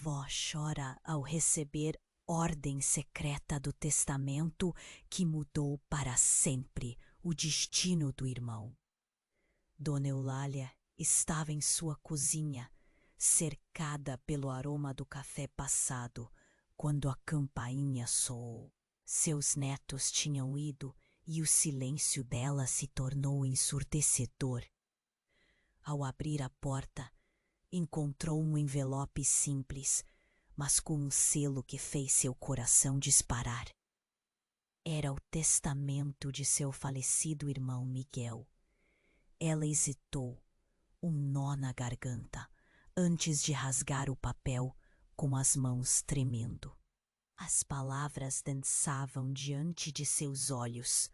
avó chora ao receber ordem secreta do testamento que mudou para sempre o destino do irmão. Dona Eulália estava em sua cozinha, cercada pelo aroma do café passado, quando a campainha soou. Seus netos tinham ido e o silêncio dela se tornou ensurdecedor. Ao abrir a porta, encontrou um envelope simples, mas com um selo que fez seu coração disparar. Era o testamento de seu falecido irmão Miguel. Ela hesitou, um nó na garganta, antes de rasgar o papel com as mãos tremendo. As palavras dançavam diante de seus olhos.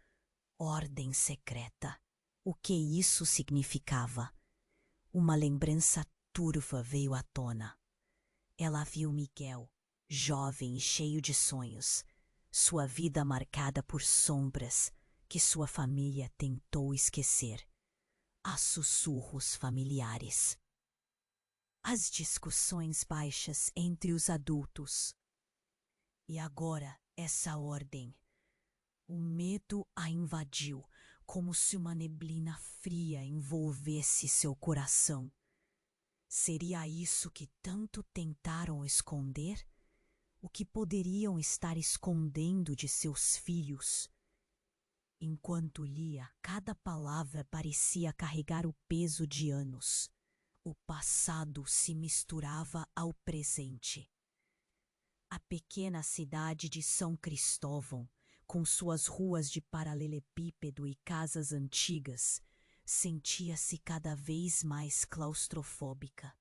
Ordem secreta. O que isso significava? Uma lembrança turva veio à tona. Ela viu Miguel, jovem e cheio de sonhos, sua vida marcada por sombras que sua família tentou esquecer. Há sussurros familiares. As discussões baixas entre os adultos. E agora essa ordem. O medo a invadiu, como se uma neblina fria envolvesse seu coração. Seria isso que tanto tentaram esconder? O que poderiam estar escondendo de seus filhos? Enquanto lia, cada palavra parecia carregar o peso de anos. O passado se misturava ao presente. A pequena cidade de São Cristóvão, com suas ruas de paralelepípedo e casas antigas, sentia-se cada vez mais claustrofóbica.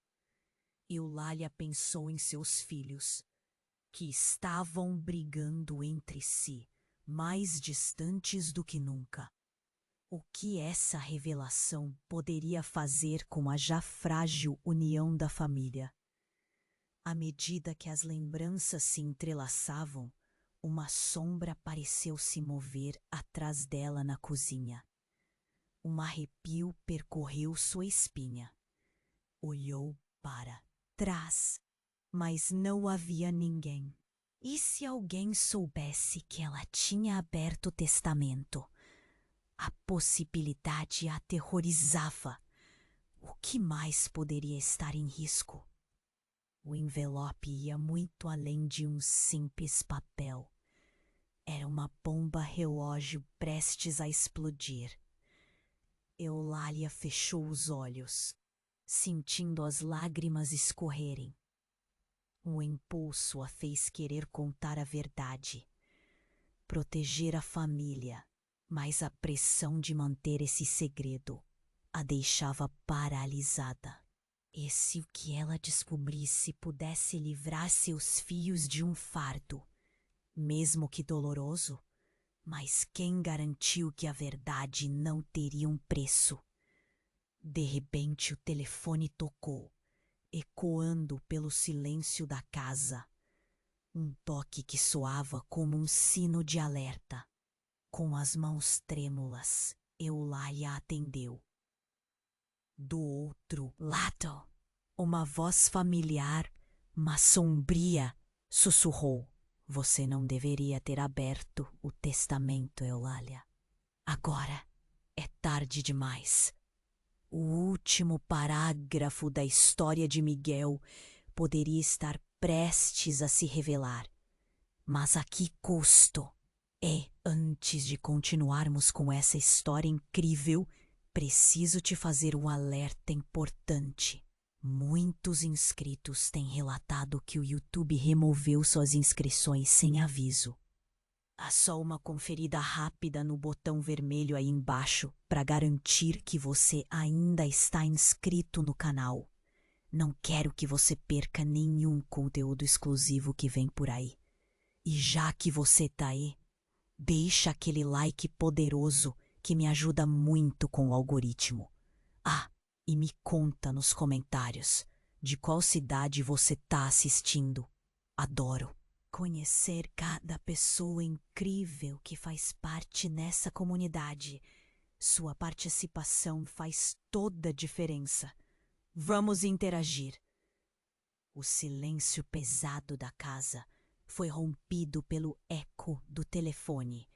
Eulália pensou em seus filhos, que estavam brigando entre si, mais distantes do que nunca. O que essa revelação poderia fazer com a já frágil união da família? À medida que as lembranças se entrelaçavam, uma sombra pareceu se mover atrás dela na cozinha. Um arrepio percorreu sua espinha. Olhou para trás, mas não havia ninguém. E se alguém soubesse que ela tinha aberto o testamento? A possibilidade a aterrorizava. O que mais poderia estar em risco? O envelope ia muito além de um simples papel. Era uma bomba relógio prestes a explodir. Eulália fechou os olhos, sentindo as lágrimas escorrerem. Um impulso a fez querer contar a verdade, proteger a família, mas a pressão de manter esse segredo a deixava paralisada. E se o que ela descobrisse pudesse livrar seus filhos de um fardo, mesmo que doloroso? Mas quem garantiu que a verdade não teria um preço? De repente o telefone tocou, ecoando pelo silêncio da casa. Um toque que soava como um sino de alerta. Com as mãos trêmulas, Eulália atendeu. Do outro lado, uma voz familiar, mas sombria, sussurrou: "Você não deveria ter aberto o testamento, Eulália. Agora é tarde demais." O último parágrafo da história de Miguel poderia estar prestes a se revelar. Mas a que custo? E, antes de continuarmos com essa história incrível, preciso te fazer um alerta importante. Muitos inscritos têm relatado que o YouTube removeu suas inscrições sem aviso. Há só uma conferida rápida no botão vermelho aí embaixo para garantir que você ainda está inscrito no canal. Não quero que você perca nenhum conteúdo exclusivo que vem por aí. E já que você tá aí, deixa aquele like poderoso que me ajuda muito com o algoritmo. Ah, e me conta nos comentários de qual cidade você tá assistindo. Adoro conhecer cada pessoa incrível que faz parte nessa comunidade. Sua participação faz toda a diferença. Vamos interagir. O silêncio pesado da casa foi rompido pelo eco do telefone.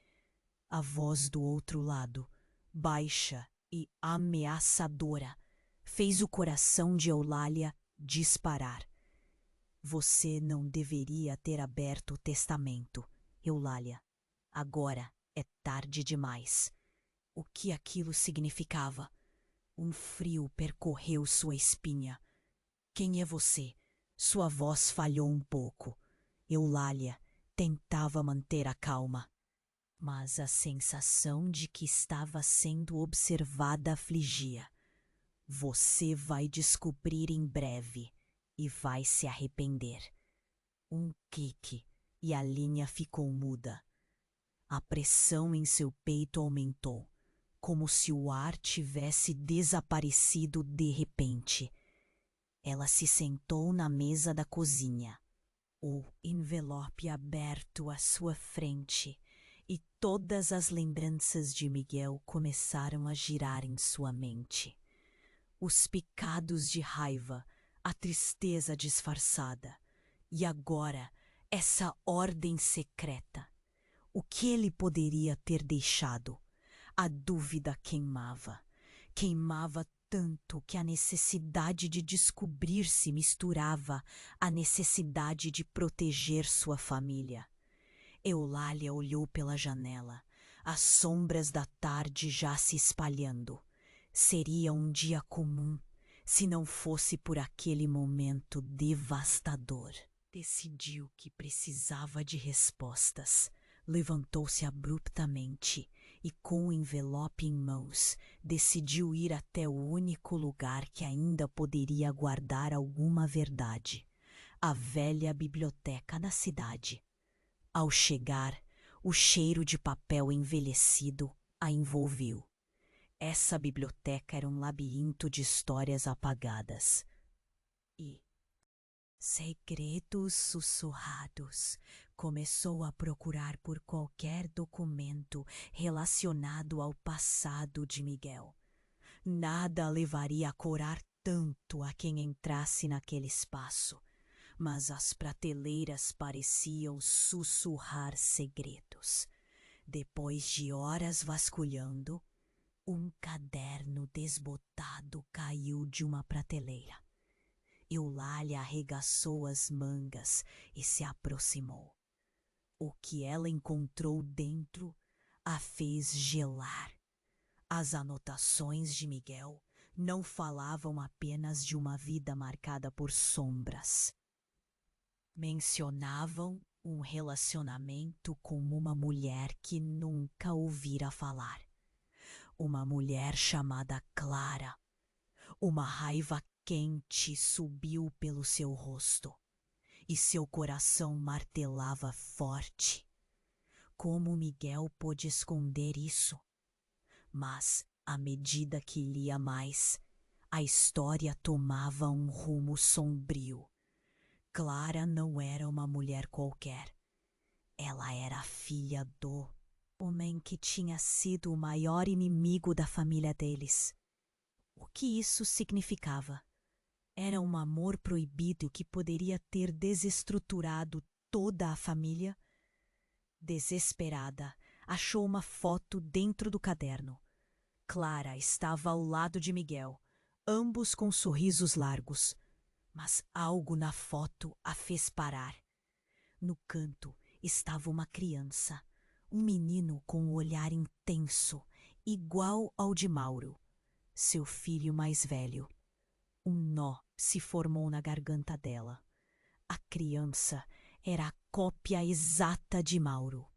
A voz do outro lado, baixa e ameaçadora, fez o coração de Eulália disparar. Você não deveria ter aberto o testamento, Eulália. Agora é tarde demais. O que aquilo significava? Um frio percorreu sua espinha. Quem é você? Sua voz falhou um pouco. Eulália tentava manter a calma, mas a sensação de que estava sendo observada afligia. Você vai descobrir em breve e vai se arrepender. Um clique e a linha ficou muda. A pressão em seu peito aumentou, como se o ar tivesse desaparecido de repente. Ela se sentou na mesa da cozinha, o envelope aberto à sua frente, e todas as lembranças de Miguel começaram a girar em sua mente. Os picados de raiva, a tristeza disfarçada, e agora essa ordem secreta. O que ele poderia ter deixado? A dúvida queimava. Queimava tanto que a necessidade de descobrir se misturava à necessidade de proteger sua família. Eulália olhou pela janela, as sombras da tarde já se espalhando. Seria um dia comum, se não fosse por aquele momento devastador. Decidiu que precisava de respostas. Levantou-se abruptamente e, com o envelope em mãos, decidiu ir até o único lugar que ainda poderia guardar alguma verdade: a velha biblioteca da cidade. Ao chegar, o cheiro de papel envelhecido a envolveu. Essa biblioteca era um labirinto de histórias apagadas. E segredos sussurrados. Começou a procurar por qualquer documento relacionado ao passado de Miguel. Nada levaria a corar tanto a quem entrasse naquele espaço, mas as prateleiras pareciam sussurrar segredos. Depois de horas vasculhando, um caderno desbotado caiu de uma prateleira. Eulália arregaçou as mangas e se aproximou. O que ela encontrou dentro a fez gelar. As anotações de Miguel não falavam apenas de uma vida marcada por sombras. Mencionavam um relacionamento com uma mulher que nunca ouvira falar. Uma mulher chamada Clara. Uma raiva quente subiu pelo seu rosto e seu coração martelava forte. Como Miguel pôde esconder isso? Mas, à medida que lia mais, a história tomava um rumo sombrio. Clara não era uma mulher qualquer. Ela era a filha do homem que tinha sido o maior inimigo da família deles. O que isso significava? Era um amor proibido que poderia ter desestruturado toda a família? Desesperada, achou uma foto dentro do caderno. Clara estava ao lado de Miguel, ambos com sorrisos largos. Mas algo na foto a fez parar. No canto estava uma criança, um menino com um olhar intenso, igual ao de Mauro, seu filho mais velho. Um nó se formou na garganta dela. A criança era a cópia exata de Mauro.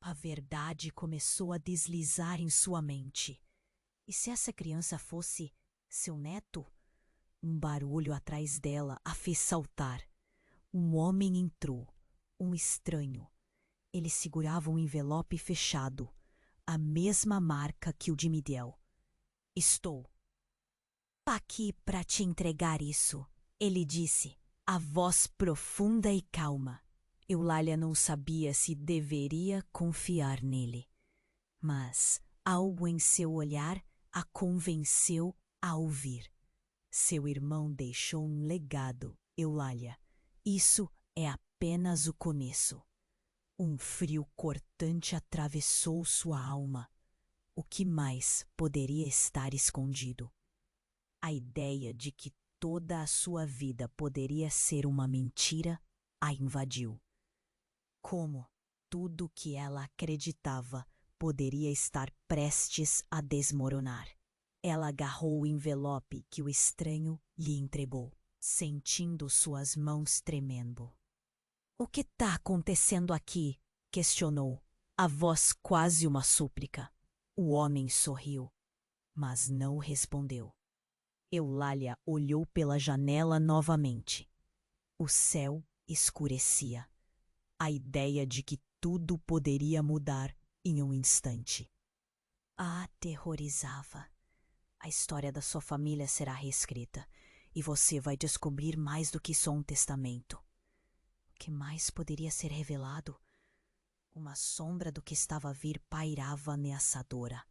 A verdade começou a deslizar em sua mente. E se essa criança fosse seu neto? Um barulho atrás dela a fez saltar. Um homem entrou, um estranho. Ele segurava um envelope fechado, a mesma marca que o de Miguel. Estou aqui para te entregar isso, ele disse, a voz profunda e calma. Eulália não sabia se deveria confiar nele, mas algo em seu olhar a convenceu a ouvir. Seu irmão deixou um legado, Eulália, isso é apenas o começo. Um frio cortante atravessou sua alma. O que mais poderia estar escondido? A ideia de que toda a sua vida poderia ser uma mentira a invadiu. Como tudo que ela acreditava poderia estar prestes a desmoronar. Ela agarrou o envelope que o estranho lhe entregou, sentindo suas mãos tremendo. "O que está acontecendo aqui?" questionou, a voz quase uma súplica. O homem sorriu, mas não respondeu. Eulália olhou pela janela novamente. O céu escurecia. A ideia de que tudo poderia mudar em um instante a aterrorizava. A história da sua família será reescrita e você vai descobrir mais do que só um testamento. O que mais poderia ser revelado? Uma sombra do que estava a vir pairava ameaçadora.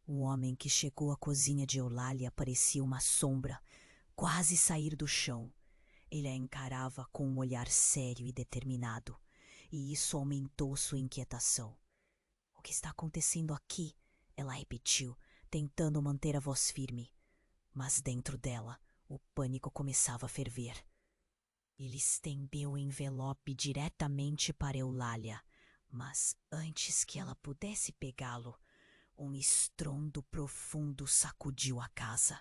O homem que chegou à cozinha de Eulália parecia uma sombra, quase sair do chão. Ele a encarava com um olhar sério e determinado, e isso aumentou sua inquietação. "O que está acontecendo aqui?" ela repetiu, tentando manter a voz firme. Mas dentro dela, o pânico começava a ferver. Ele estendeu o envelope diretamente para Eulália, mas antes que ela pudesse pegá-lo, um estrondo profundo sacudiu a casa.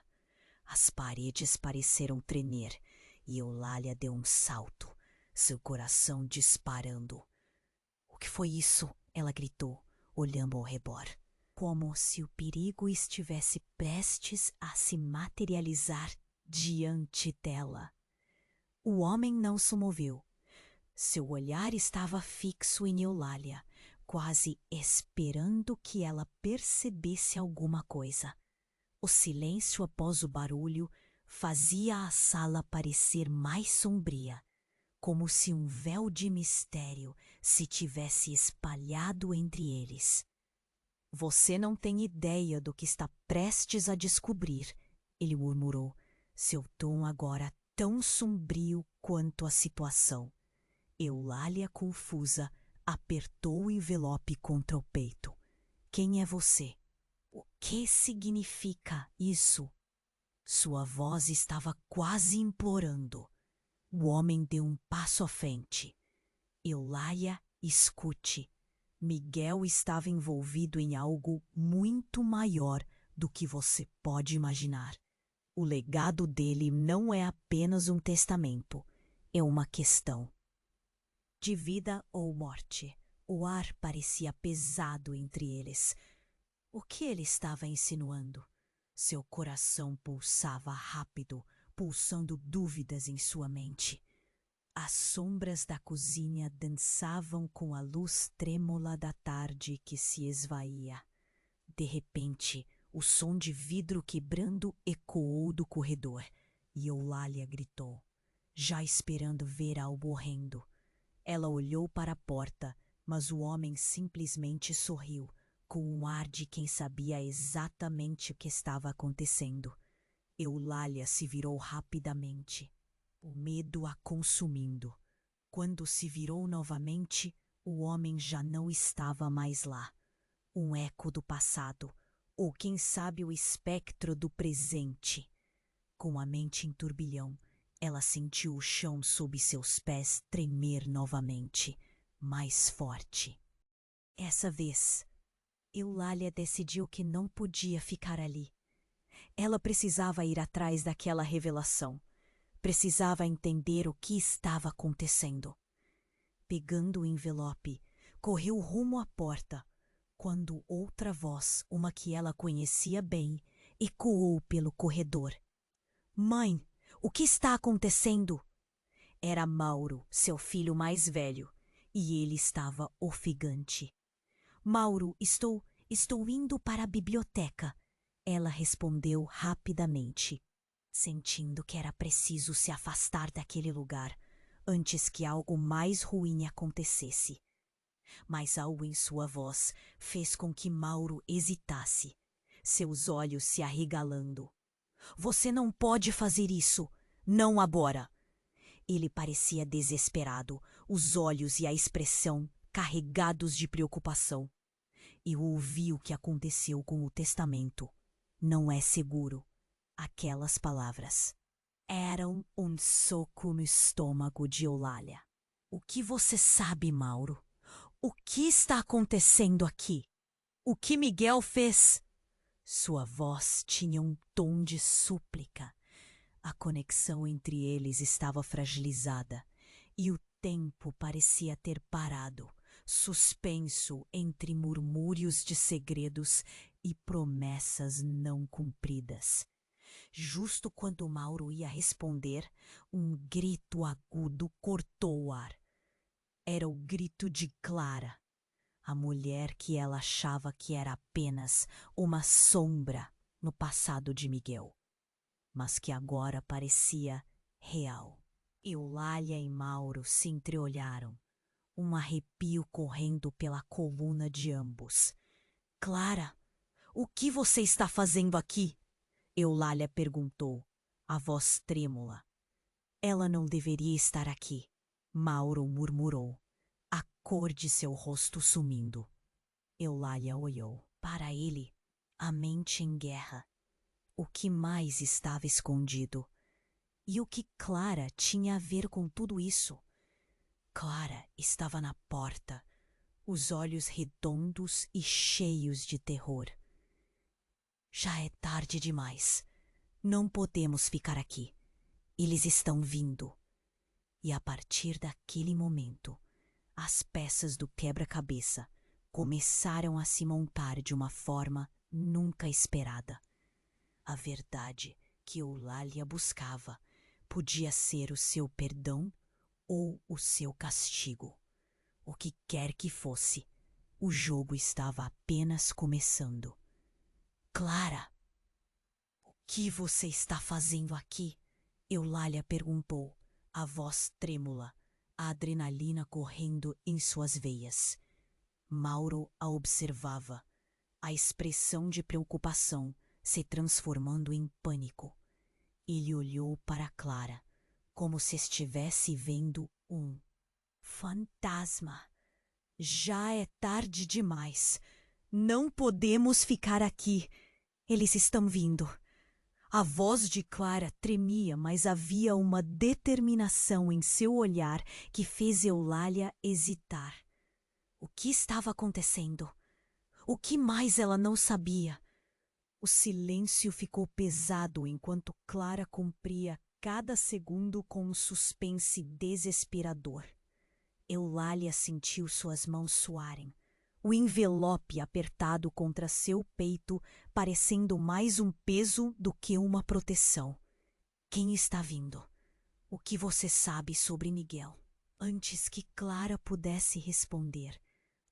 As paredes pareceram tremer e Eulália deu um salto, seu coração disparando. "O que foi isso?" ela gritou, olhando ao redor, como se o perigo estivesse prestes a se materializar diante dela. O homem não se moveu. Seu olhar estava fixo em Eulália, quase esperando que ela percebesse alguma coisa. O silêncio após o barulho fazia a sala parecer mais sombria, como se um véu de mistério se tivesse espalhado entre eles. "Você não tem ideia do que está prestes a descobrir", ele murmurou, seu tom agora tão sombrio quanto a situação. Eulália, confusa, apertou o envelope contra o peito. "Quem é você? O que significa isso?" Sua voz estava quase implorando. O homem deu um passo à frente. "Eulália, escute. Miguel estava envolvido em algo muito maior do que você pode imaginar. O legado dele não é apenas um testamento, é uma questão de vida ou morte." O ar parecia pesado entre eles. O que ele estava insinuando? Seu coração pulsava rápido, pulsando dúvidas em sua mente. As sombras da cozinha dançavam com a luz trêmula da tarde que se esvaía. De repente, o som de vidro quebrando ecoou do corredor e Eulália gritou, já esperando ver algo horrendo. Ela olhou para a porta, mas o homem simplesmente sorriu, com um ar de quem sabia exatamente o que estava acontecendo. Eulália se virou rapidamente, o medo a consumindo. Quando se virou novamente, o homem já não estava mais lá. Um eco do passado, ou quem sabe o espectro do presente. Com a mente em turbilhão, ela sentiu o chão sob seus pés tremer novamente, mais forte. Essa vez, Eulália decidiu que não podia ficar ali. Ela precisava ir atrás daquela revelação. Precisava entender o que estava acontecendo. Pegando o envelope, correu rumo à porta, quando outra voz, uma que ela conhecia bem, ecoou pelo corredor. "Mãe, o que está acontecendo?" Era Mauro, seu filho mais velho, e ele estava ofegante. "Mauro, estou indo para a biblioteca", ela respondeu rapidamente, sentindo que era preciso se afastar daquele lugar antes que algo mais ruim acontecesse. Mas algo em sua voz fez com que Mauro hesitasse, seus olhos se arregalando. "Você não pode fazer isso, não agora." Ele parecia desesperado, os olhos e a expressão carregados de preocupação. Eu ouvi o que aconteceu com o testamento. Não é seguro. Aquelas palavras eram um soco no estômago de Eulália. O que você sabe, Mauro? O que está acontecendo aqui? O que Miguel fez? Sua voz tinha um tom de súplica. A conexão entre eles estava fragilizada e o tempo parecia ter parado, suspenso entre murmúrios de segredos e promessas não cumpridas. Justo quando Mauro ia responder, um grito agudo cortou o ar. Era o grito de Clara, a mulher que ela achava que era apenas uma sombra no passado de Miguel, mas que agora parecia real. Eulália e Mauro se entreolharam, um arrepio correndo pela coluna de ambos. Clara, o que você está fazendo aqui? Eulália perguntou, a voz trêmula. Ela não deveria estar aqui, Mauro murmurou, a cor de seu rosto sumindo. Eulália olhou para ele, a mente em guerra. O que mais estava escondido? E o que Clara tinha a ver com tudo isso? Clara estava na porta, os olhos redondos e cheios de terror. Já é tarde demais. Não podemos ficar aqui. Eles estão vindo. E a partir daquele momento, as peças do quebra-cabeça começaram a se montar de uma forma nunca esperada. A verdade que Eulália buscava podia ser o seu perdão ou o seu castigo. O que quer que fosse, o jogo estava apenas começando. Clara, o que você está fazendo aqui? Eulália perguntou, a voz trêmula, a adrenalina correndo em suas veias. Mauro a observava, a expressão de preocupação se transformando em pânico. Ele olhou para Clara, como se estivesse vendo um fantasma. Já é tarde demais. Não podemos ficar aqui. Eles estão vindo. A voz de Clara tremia, mas havia uma determinação em seu olhar que fez Eulália hesitar. O que estava acontecendo? O que mais ela não sabia? O silêncio ficou pesado enquanto Clara cumpria cada segundo com um suspense desesperador. Eulália sentiu suas mãos suarem, o envelope apertado contra seu peito parecendo mais um peso do que uma proteção. Quem está vindo? O que você sabe sobre Miguel? Antes que Clara pudesse responder,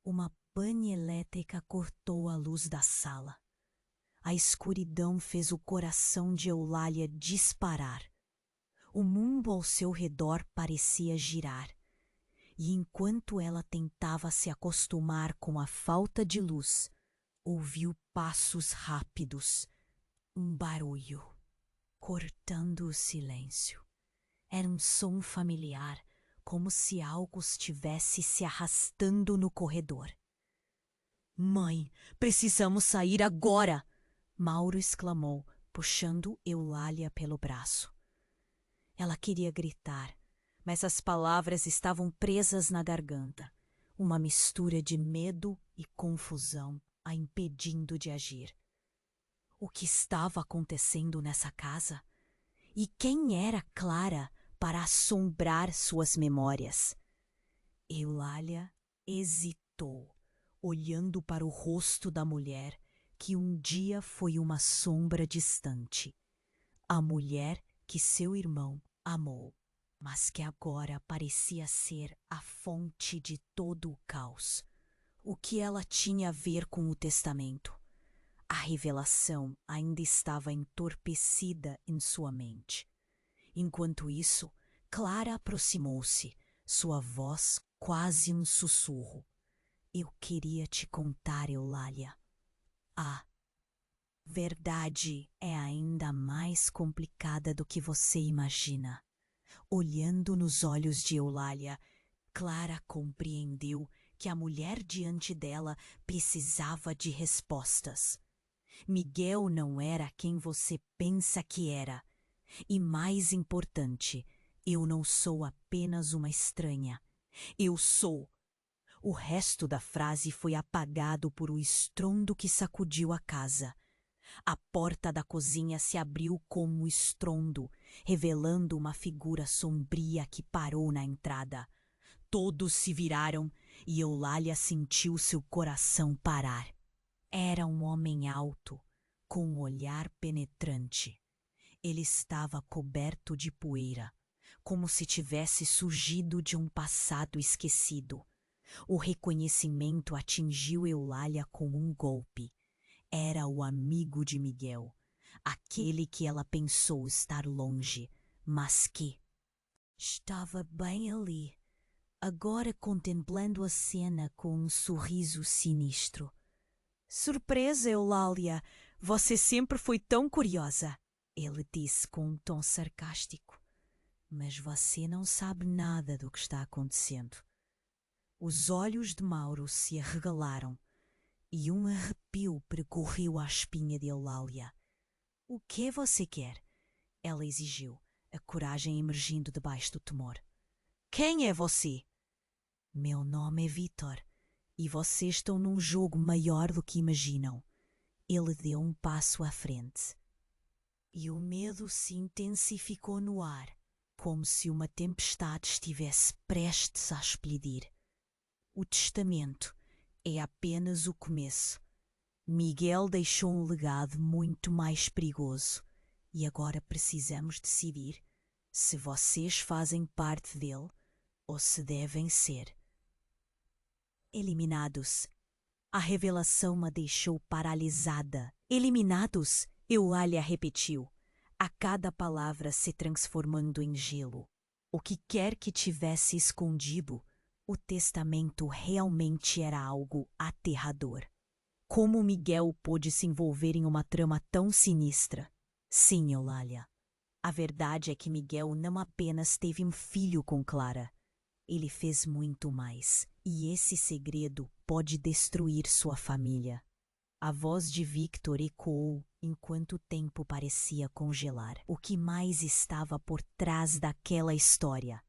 uma pane elétrica cortou a luz da sala. A escuridão fez o coração de Eulália disparar. O mundo ao seu redor parecia girar. E enquanto ela tentava se acostumar com a falta de luz, ouviu passos rápidos, um barulho, cortando o silêncio. Era um som familiar, como se algo estivesse se arrastando no corredor. Mãe, precisamos sair agora! Mauro exclamou, puxando Eulália pelo braço. Ela queria gritar, mas as palavras estavam presas na garganta, uma mistura de medo e confusão a impedindo de agir. O que estava acontecendo nessa casa? E quem era Clara para assombrar suas memórias? Eulália hesitou, olhando para o rosto da mulher que um dia foi uma sombra distante, a mulher que seu irmão amou, mas que agora parecia ser a fonte de todo o caos. O que ela tinha a ver com o testamento? A revelação ainda estava entorpecida em sua mente. Enquanto isso, Clara aproximou-se, sua voz quase um sussurro. Eu queria te contar, Eulália. A verdade é ainda mais complicada do que você imagina. Olhando nos olhos de Eulália, Clara compreendeu que a mulher diante dela precisava de respostas. Miguel não era quem você pensa que era. E mais importante, eu não sou apenas uma estranha. Eu sou. O resto da frase foi apagado por um estrondo que sacudiu a casa. A porta da cozinha se abriu com um estrondo, revelando uma figura sombria que parou na entrada. Todos se viraram e Eulália sentiu seu coração parar. Era um homem alto, com um olhar penetrante. Ele estava coberto de poeira, como se tivesse surgido de um passado esquecido. O reconhecimento atingiu Eulália com um golpe. Era o amigo de Miguel, aquele que ela pensou estar longe, mas que estava bem ali, agora contemplando a cena com um sorriso sinistro. Surpresa, Eulália! Você sempre foi tão curiosa, ele disse com um tom sarcástico. Mas você não sabe nada do que está acontecendo. Os olhos de Mauro se arregalaram e um arrepio percorreu a espinha de Eulália. O que você quer? Ela exigiu, a coragem emergindo debaixo do temor. Quem é você? Meu nome é Vítor e vocês estão num jogo maior do que imaginam. Ele deu um passo à frente. E o medo se intensificou no ar, como se uma tempestade estivesse prestes a explodir. O testamento é apenas o começo. Miguel deixou um legado muito mais perigoso e agora precisamos decidir se vocês fazem parte dele ou se devem ser eliminados. A revelação a deixou paralisada. Eliminados, Eulália repetiu, a cada palavra se transformando em gelo. O que quer que tivesse escondido, o testamento realmente era algo aterrador. Como Miguel pôde se envolver em uma trama tão sinistra? Sim, Eulália. A verdade é que Miguel não apenas teve um filho com Clara. Ele fez muito mais, e esse segredo pode destruir sua família. A voz de Victor ecoou enquanto o tempo parecia congelar. O que mais estava por trás daquela história?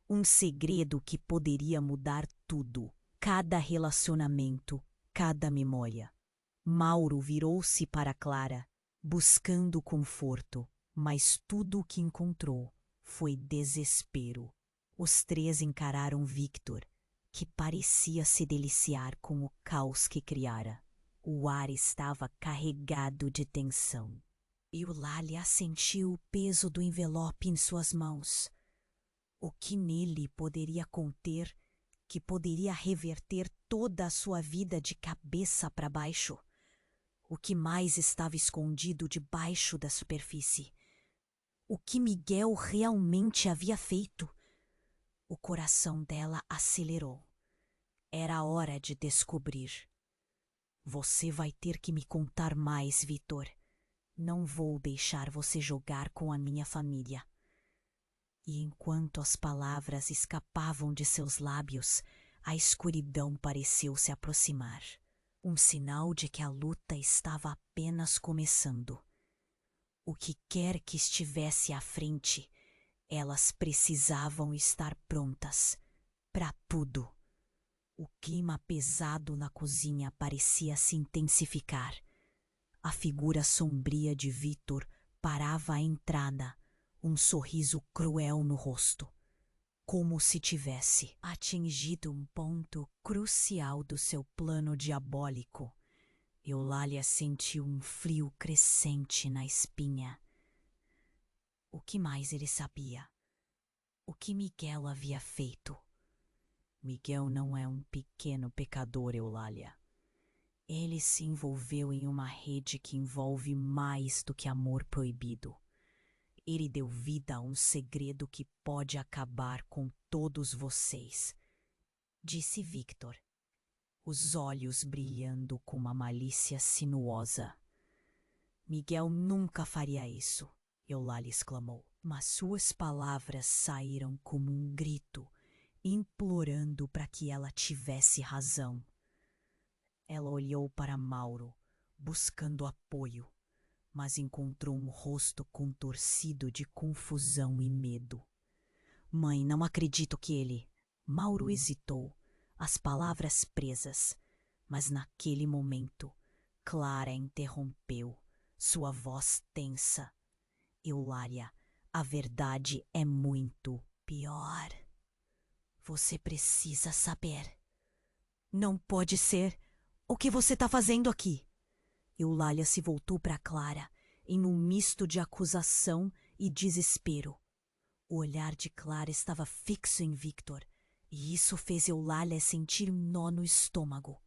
Um segredo que poderia mudar tudo. Cada relacionamento, cada memória. Mauro virou-se para Clara, buscando conforto, mas tudo o que encontrou foi desespero. Os três encararam Victor, que parecia se deliciar com o caos que criara. O ar estava carregado de tensão. Eulália sentiu o peso do envelope em suas mãos. O que nele poderia conter, que poderia reverter toda a sua vida de cabeça para baixo? O que mais estava escondido debaixo da superfície? O que Miguel realmente havia feito? O coração dela acelerou. Era hora de descobrir. Você vai ter que me contar mais, Vítor. Não vou deixar você jogar com a minha família. E enquanto as palavras escapavam de seus lábios, a escuridão pareceu se aproximar. Um sinal de que a luta estava apenas começando. O que quer que estivesse à frente, elas precisavam estar prontas para tudo. O clima pesado na cozinha parecia se intensificar. A figura sombria de Vítor parava à entrada, um sorriso cruel no rosto, como se tivesse atingido um ponto crucial do seu plano diabólico. Eulália sentiu um frio crescente na espinha. O que mais ele sabia? O que Miguel havia feito? Miguel não é um pequeno pecador, Eulália. Ele se envolveu em uma rede que envolve mais do que amor proibido. Ele deu vida a um segredo que pode acabar com todos vocês, disse Victor, os olhos brilhando com uma malícia sinuosa. Miguel nunca faria isso, Eulália exclamou. Mas suas palavras saíram como um grito, implorando para que ela tivesse razão. Ela olhou para Mauro, buscando apoio, mas encontrou um rosto contorcido de confusão e medo. Mãe, não acredito que ele... Mauro hesitou, as palavras presas, mas naquele momento, Clara interrompeu, sua voz tensa. Eulália, a verdade é muito pior. Você precisa saber. Não pode ser. O que você está fazendo aqui? Eulália se voltou para Clara, em um misto de acusação e desespero. O olhar de Clara estava fixo em Victor, e isso fez Eulália sentir um nó no estômago.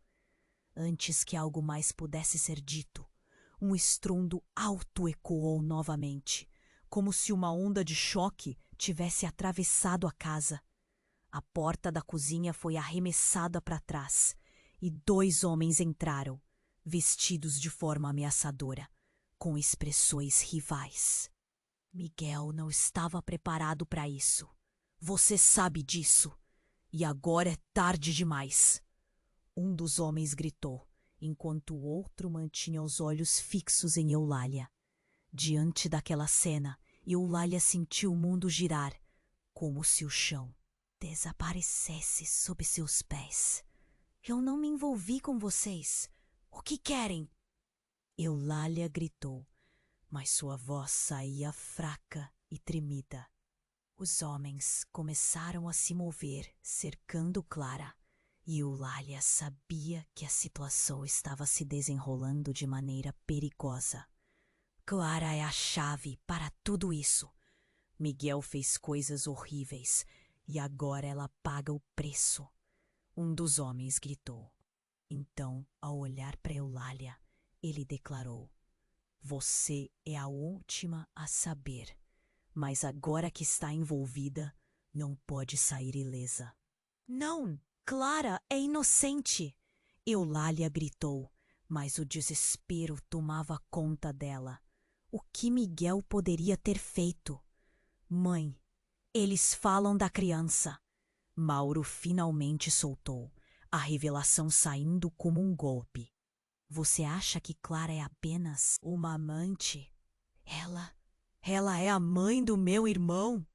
Antes que algo mais pudesse ser dito, um estrondo alto ecoou novamente, como se uma onda de choque tivesse atravessado a casa. A porta da cozinha foi arremessada para trás, e 2 homens entraram, vestidos de forma ameaçadora, com expressões rivais. Miguel não estava preparado para isso. Você sabe disso. E agora é tarde demais. Um dos homens gritou, enquanto o outro mantinha os olhos fixos em Eulália. Diante daquela cena, Eulália sentiu o mundo girar, como se o chão desaparecesse sob seus pés. Eu não me envolvi com vocês. O que querem? Eulália gritou, mas sua voz saía fraca e tremida. Os homens começaram a se mover, cercando Clara, e Eulália sabia que a situação estava se desenrolando de maneira perigosa. Clara é a chave para tudo isso. Miguel fez coisas horríveis e agora ela paga o preço. Um dos homens gritou. Então, ao olhar para Eulália, ele declarou: Você é a última a saber, mas agora que está envolvida, não pode sair ilesa. Não, Clara é inocente! Eulália gritou, mas o desespero tomava conta dela. O que Miguel poderia ter feito? Mãe, eles falam da criança. Mauro finalmente soltou, a revelação saindo como um golpe. Você acha que Clara é apenas uma amante? Ela é a mãe do meu irmão?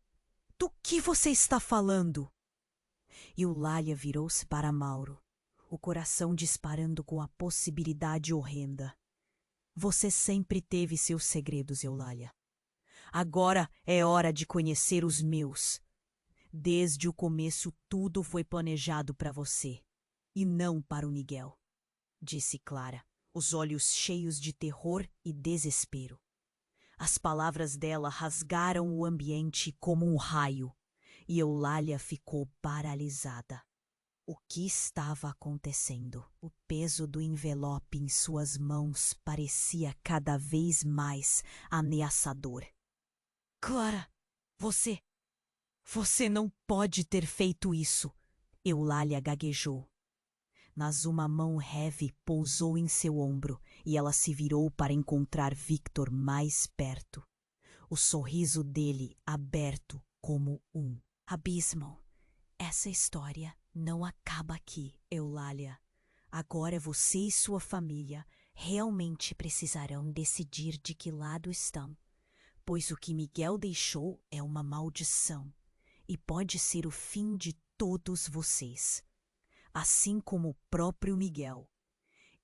Do que você está falando? Eulália virou-se para Mauro, o coração disparando com a possibilidade horrenda. Você sempre teve seus segredos, Eulália. Agora é hora de conhecer os meus. Desde o começo tudo foi planejado para você, e não para o Miguel, disse Clara, os olhos cheios de terror e desespero. As palavras dela rasgaram o ambiente como um raio, e Eulália ficou paralisada. O que estava acontecendo? O peso do envelope em suas mãos parecia cada vez mais ameaçador. Clara, você não pode ter feito isso, Eulália gaguejou. Mas uma mão heavy pousou em seu ombro e ela se virou para encontrar Victor mais perto. O sorriso dele aberto como um abismo. Essa história não acaba aqui, Eulália. Agora você e sua família realmente precisarão decidir de que lado estão, pois o que Miguel deixou é uma maldição e pode ser o fim de todos vocês, assim como o próprio Miguel.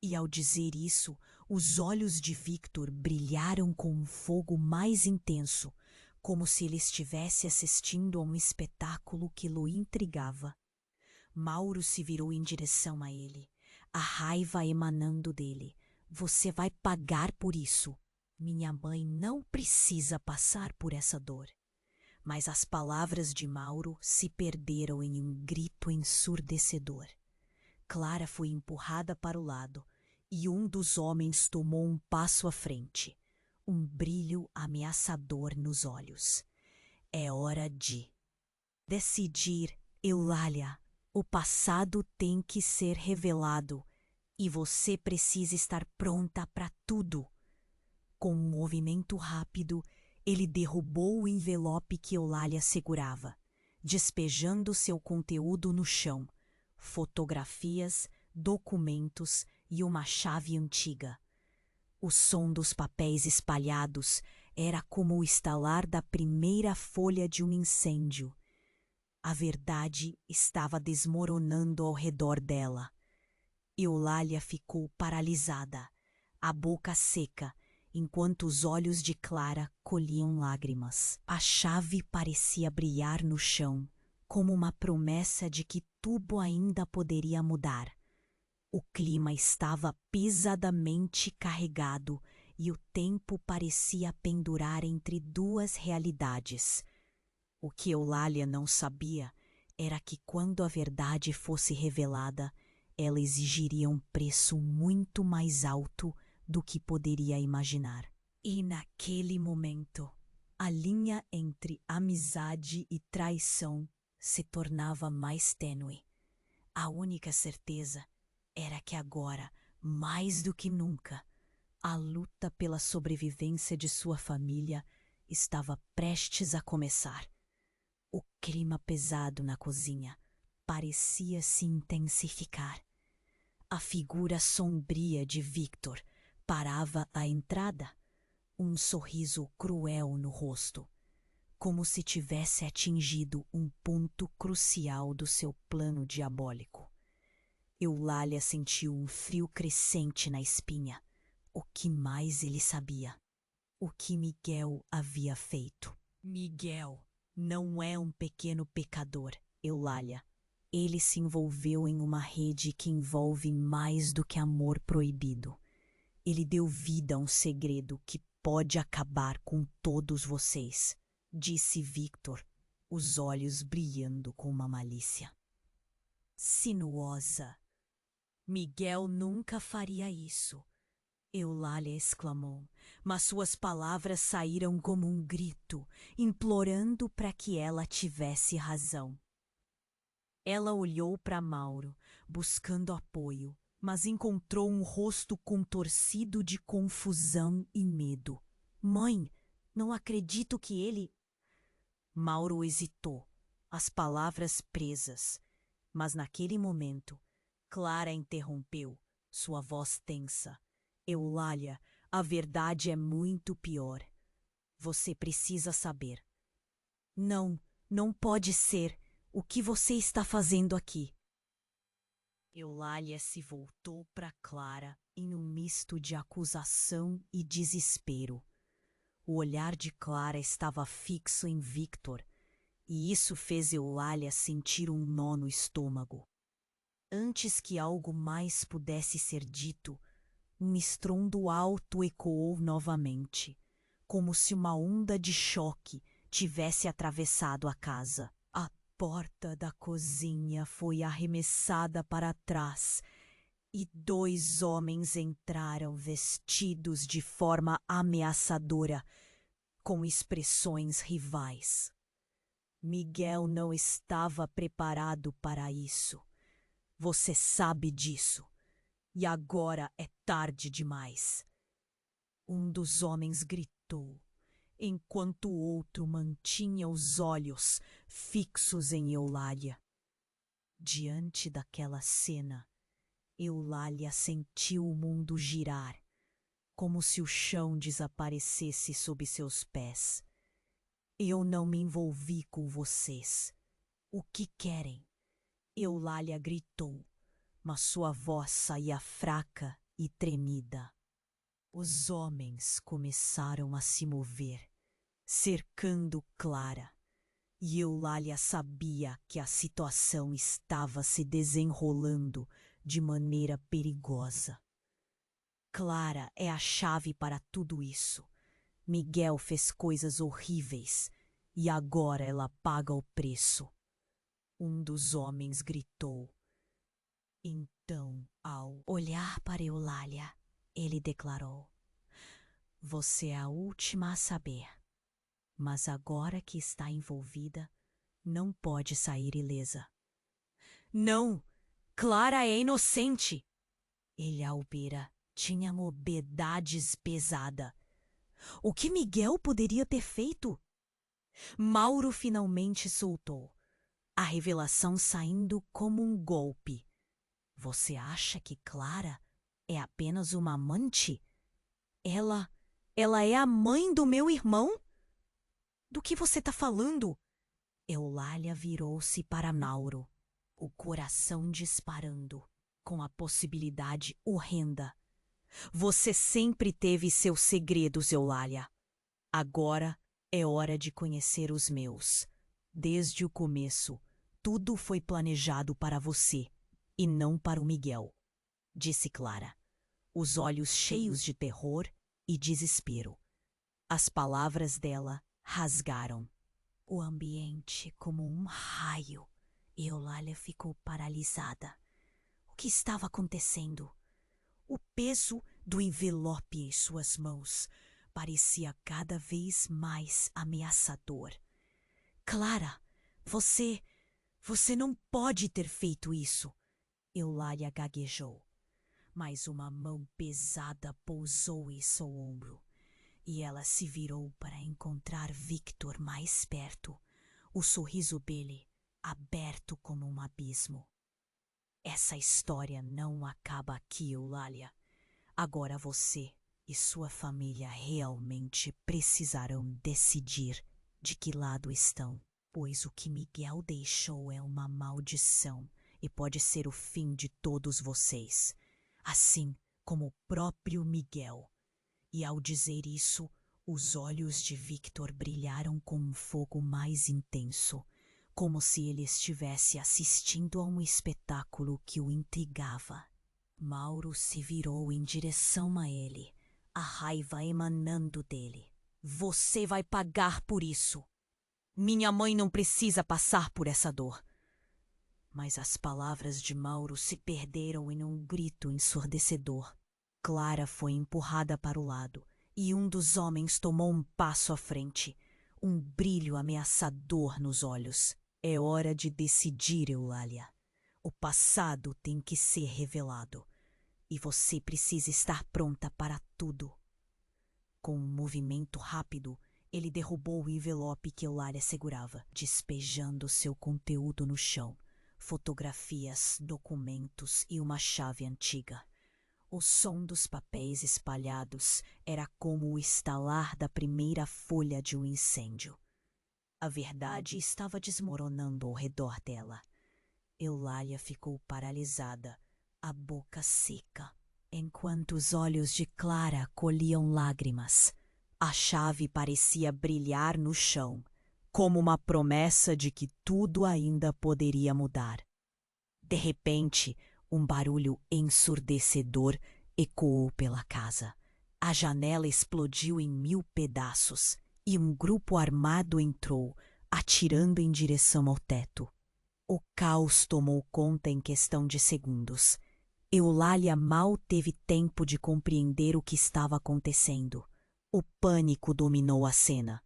E ao dizer isso, os olhos de Victor brilharam com um fogo mais intenso, como se ele estivesse assistindo a um espetáculo que o intrigava. Mauro se virou em direção a ele, a raiva emanando dele. Você vai pagar por isso. Minha mãe não precisa passar por essa dor. Mas as palavras de Mauro se perderam em um grito ensurdecedor. Clara foi empurrada para o lado e um dos homens tomou um passo à frente, um brilho ameaçador nos olhos. É hora de decidir, Eulália. O passado tem que ser revelado e você precisa estar pronta para tudo. Com um movimento rápido, Ele derrubou o envelope que Eulália segurava, despejando seu conteúdo no chão: fotografias, documentos e uma chave antiga. O som dos papéis espalhados era como o estalar da primeira folha de um incêndio. A verdade estava desmoronando ao redor dela. Eulália ficou paralisada, a boca seca, enquanto os olhos de Clara colhiam lágrimas. A chave parecia brilhar no chão, como uma promessa de que tudo ainda poderia mudar. O clima estava pesadamente carregado e o tempo parecia pendurar entre duas realidades. O que Eulália não sabia era que, quando a verdade fosse revelada, ela exigiria um preço muito mais alto do que poderia imaginar. E naquele momento, a linha entre amizade e traição se tornava mais tênue. A única certeza era que agora, mais do que nunca, a luta pela sobrevivência de sua família estava prestes a começar. O clima pesado na cozinha parecia se intensificar. A figura sombria de Victor parava à entrada, um sorriso cruel no rosto, como se tivesse atingido um ponto crucial do seu plano diabólico. Eulália sentiu um frio crescente na espinha. O que mais ele sabia? O que Miguel havia feito? Miguel não é um pequeno pecador, Eulália. Ele se envolveu em uma rede que envolve mais do que amor proibido. Ele deu vida a um segredo que pode acabar com todos vocês, disse Victor, os olhos brilhando com uma malícia sinuosa. Miguel nunca faria isso, Eulália exclamou, mas suas palavras saíram como um grito, implorando para que ela tivesse razão. Ela olhou para Mauro, buscando apoio, mas encontrou um rosto contorcido de confusão e medo. Mãe, não acredito que ele... Mauro hesitou, as palavras presas, mas naquele momento, Clara interrompeu, sua voz tensa. Eulália, a verdade é muito pior. Você precisa saber. Não, não pode ser. O que você está fazendo aqui? Eulália se voltou para Clara em um misto de acusação e desespero. O olhar de Clara estava fixo em Victor, e isso fez Eulália sentir um nó no estômago. Antes que algo mais pudesse ser dito, um estrondo alto ecoou novamente, como se uma onda de choque tivesse atravessado a casa. A porta da cozinha foi arremessada para trás e 2 homens entraram vestidos de forma ameaçadora, com expressões rivais. Miguel não estava preparado para isso. Você sabe disso. E agora é tarde demais. Um dos homens gritou, enquanto o outro mantinha os olhos fixos em Eulália. Diante daquela cena, Eulália sentiu o mundo girar, como se o chão desaparecesse sob seus pés. Eu não me envolvi com vocês. O que querem? Eulália gritou, mas sua voz saía fraca e tremida. Os homens começaram a se mover, cercando Clara, e Eulália sabia que a situação estava se desenrolando de maneira perigosa. Clara é a chave para tudo isso. Miguel fez coisas horríveis e agora ela paga o preço. Um dos homens gritou. Então, ao olhar para Eulália, ele declarou: Você é a última a saber, mas agora que está envolvida, não pode sair ilesa. Não! Clara é inocente! Ele albira tinha morbidades pesada. O que Miguel poderia ter feito? Mauro finalmente soltou, a revelação saindo como um golpe. Você acha que Clara é apenas uma amante? Ela é a mãe do meu irmão? Do que você está falando? Eulália virou-se para Mauro, o coração disparando, com a possibilidade horrenda. Você sempre teve seus segredos, Eulália. Agora é hora de conhecer os meus. Desde o começo, tudo foi planejado para você, e não para o Miguel, disse Clara, os olhos cheios de terror e desespero. As palavras dela rasgaram o ambiente como um raio. Eulália ficou paralisada. O que estava acontecendo? O peso do envelope em suas mãos parecia cada vez mais ameaçador. Clara, você não pode ter feito isso. Eulália gaguejou, mas uma mão pesada pousou em seu ombro e ela se virou para encontrar Victor mais perto, o sorriso dele aberto como um abismo. Essa história não acaba aqui, Eulália. Agora você e sua família realmente precisarão decidir de que lado estão, pois o que Miguel deixou é uma maldição e pode ser o fim de todos vocês, assim como o próprio Miguel. E ao dizer isso, os olhos de Victor brilharam com um fogo mais intenso, como se ele estivesse assistindo a um espetáculo que o intrigava. Mauro se virou em direção a ele, a raiva emanando dele. Você vai pagar por isso. Minha mãe não precisa passar por essa dor. Mas as palavras de Mauro se perderam em um grito ensurdecedor. Clara foi empurrada para o lado e um dos homens tomou um passo à frente, um brilho ameaçador nos olhos. É hora de decidir, Eulália. O passado tem que ser revelado e você precisa estar pronta para tudo. Com um movimento rápido, ele derrubou o envelope que Eulália segurava, despejando seu conteúdo no chão. Fotografias, documentos e uma chave antiga. O som dos papéis espalhados era como o estalar da primeira folha de um incêndio. A verdade estava desmoronando ao redor dela. Eulália ficou paralisada, a boca seca, enquanto os olhos de Clara colhiam lágrimas. A chave parecia brilhar no chão, como uma promessa de que tudo ainda poderia mudar. De repente, um barulho ensurdecedor ecoou pela casa. A janela explodiu em 1000 pedaços e um grupo armado entrou, atirando em direção ao teto. O caos tomou conta em questão de segundos. Eulália mal teve tempo de compreender o que estava acontecendo. O pânico dominou a cena.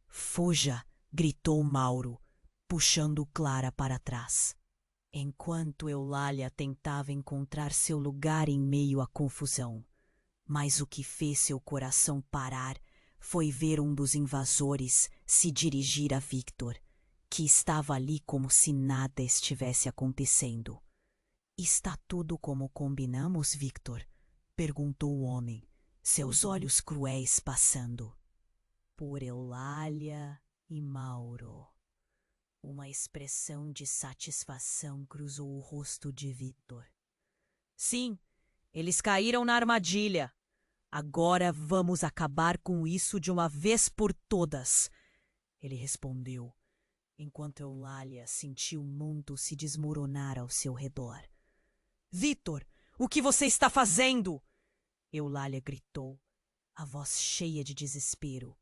Fuja! Gritou Mauro, puxando Clara para trás. Enquanto Eulália tentava encontrar seu lugar em meio à confusão. Mas o que fez seu coração parar foi ver um dos invasores se dirigir a Victor, que estava ali como se nada estivesse acontecendo. Está tudo como combinamos, Victor? Perguntou o homem, seus olhos cruéis passando por Eulália e Mauro. Uma expressão de satisfação cruzou o rosto de Victor. Sim, eles caíram na armadilha. Agora vamos acabar com isso de uma vez por todas, ele respondeu, enquanto Eulália sentiu o mundo se desmoronar ao seu redor. Victor, o que você está fazendo? Eulália gritou, a voz cheia de desespero.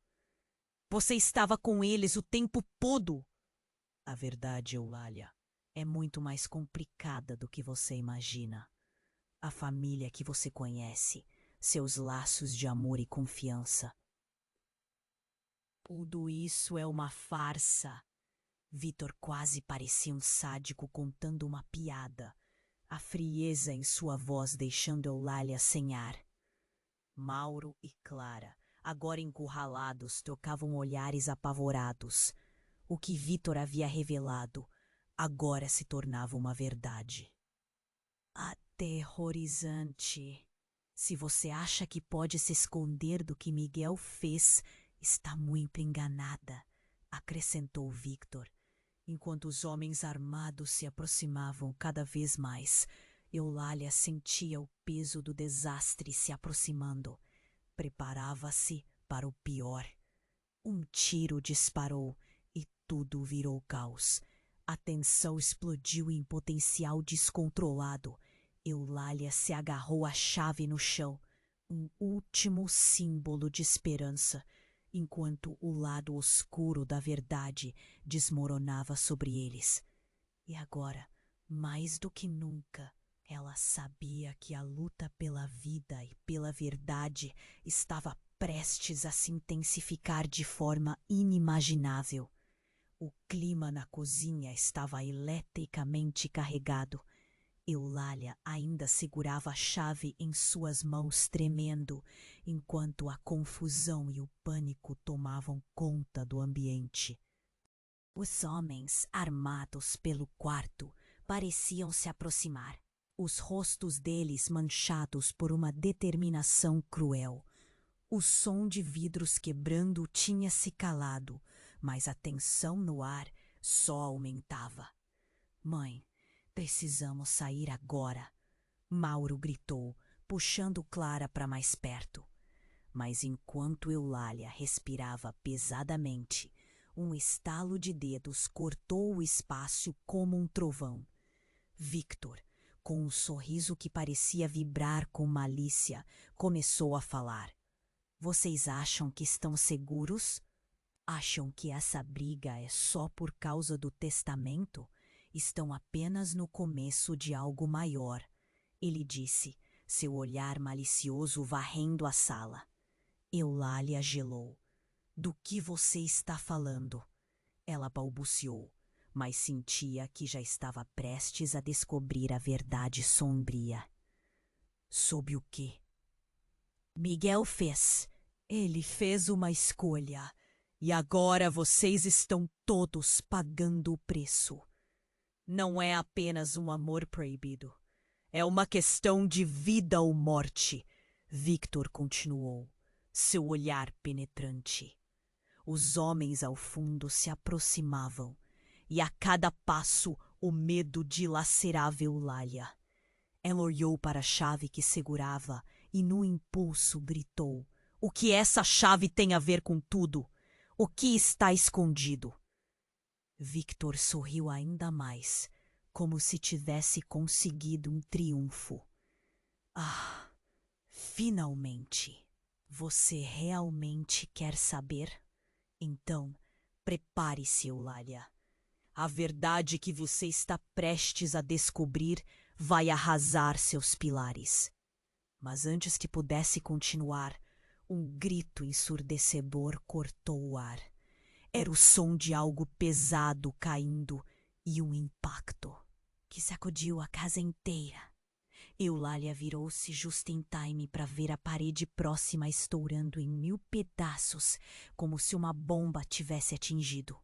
Você estava com eles o tempo todo. A verdade, Eulália, é muito mais complicada do que você imagina. A família que você conhece, seus laços de amor e confiança. Tudo isso é uma farsa. Victor quase parecia um sádico contando uma piada, a frieza em sua voz deixando Eulália sem ar. Mauro e Clara agora encurralados, trocavam olhares apavorados. O que Victor havia revelado agora se tornava uma verdade. Aterrorizante. Se você acha que pode se esconder do que Miguel fez, está muito enganada, acrescentou Victor, enquanto os homens armados se aproximavam cada vez mais. Eulália sentia o peso do desastre se aproximando. Preparava-se para o pior. Um tiro disparou e tudo virou caos. A tensão explodiu em potencial descontrolado. Eulália se agarrou à chave no chão, um último símbolo de esperança, enquanto o lado oscuro da verdade desmoronava sobre eles. E agora, mais do que nunca, ela sabia que a luta pela vida e pela verdade estava prestes a se intensificar de forma inimaginável. O clima na cozinha estava eletricamente carregado. Eulália ainda segurava a chave em suas mãos, tremendo, enquanto a confusão e o pânico tomavam conta do ambiente. Os homens, armados pelo quarto, pareciam se aproximar, os rostos deles manchados por uma determinação cruel. O som de vidros quebrando tinha se calado, mas a tensão no ar só aumentava. Mãe, precisamos sair agora, Mauro gritou, puxando Clara para mais perto. Mas enquanto Eulália respirava pesadamente, um estalo de dedos cortou o espaço como um trovão. Victor, com um sorriso que parecia vibrar com malícia, começou a falar. Vocês acham que estão seguros? Acham que essa briga é só por causa do testamento? Estão apenas no começo de algo maior, ele disse, seu olhar malicioso varrendo a sala. Eulália gelou. Do que você está falando? Ela balbuciou, mas sentia que já estava prestes a descobrir a verdade sombria. Sob o quê? Miguel fez. Ele fez uma escolha. E agora vocês estão todos pagando o preço. Não é apenas um amor proibido. É uma questão de vida ou morte, Victor continuou, seu olhar penetrante. Os homens ao fundo se aproximavam, e a cada passo o medo dilacerava Eulália. Ela olhou para a chave que segurava e, no impulso, gritou: O que essa chave tem a ver com tudo? O que está escondido? Victor sorriu ainda mais, como se tivesse conseguido um triunfo. Ah, finalmente! Você realmente quer saber? Então, prepare-se, Eulália. A verdade que você está prestes a descobrir vai arrasar seus pilares. Mas antes que pudesse continuar, um grito ensurdecedor cortou o ar. Era o som de algo pesado caindo e um impacto que sacudiu a casa inteira. Eulália virou-se just in time para ver a parede próxima estourando em 1000 pedaços, como se uma bomba tivesse atingido.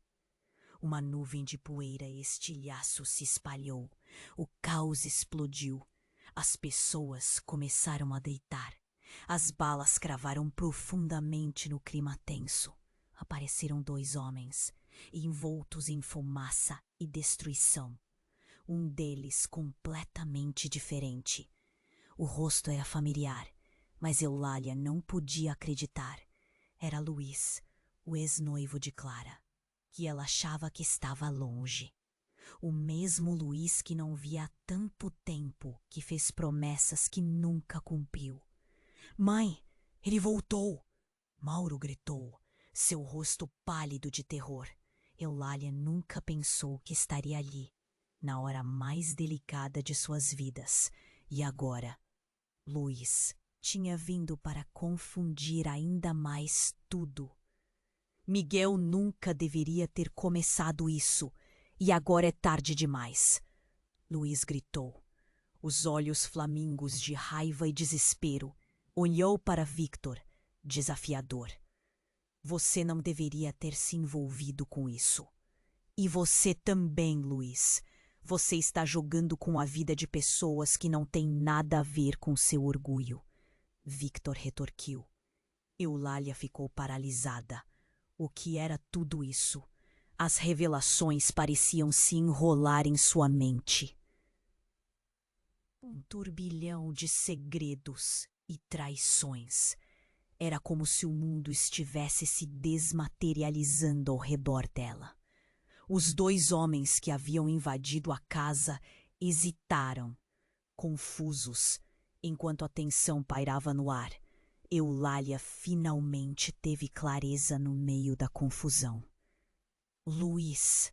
Uma nuvem de poeira e estilhaço se espalhou. O caos explodiu. As pessoas começaram a deitar. As balas cravaram profundamente no clima tenso. Apareceram 2 homens, envoltos em fumaça e destruição. Um deles completamente diferente. O rosto era familiar, mas Eulália não podia acreditar. Era Luiz, o ex-noivo de Clara, que ela achava que estava longe. O mesmo Luiz que não via há tanto tempo, que fez promessas que nunca cumpriu. Mãe, ele voltou! Mauro gritou, seu rosto pálido de terror. Eulália nunca pensou que estaria ali, na hora mais delicada de suas vidas. E agora, Luiz tinha vindo para confundir ainda mais tudo. Miguel nunca deveria ter começado isso, e agora é tarde demais. Luiz gritou, os olhos flamingos de raiva e desespero. Olhou para Victor, desafiador. Você não deveria ter se envolvido com isso. E você também, Luiz. Você está jogando com a vida de pessoas que não têm nada a ver com seu orgulho. Victor retorquiu. Eulália ficou paralisada. O que era tudo isso? As revelações pareciam se enrolar em sua mente. Um turbilhão de segredos e traições. Era como se o mundo estivesse se desmaterializando ao redor dela. Os 2 homens que haviam invadido a casa hesitaram, confusos, enquanto a tensão pairava no ar. Eulália finalmente teve clareza no meio da confusão. Luiz,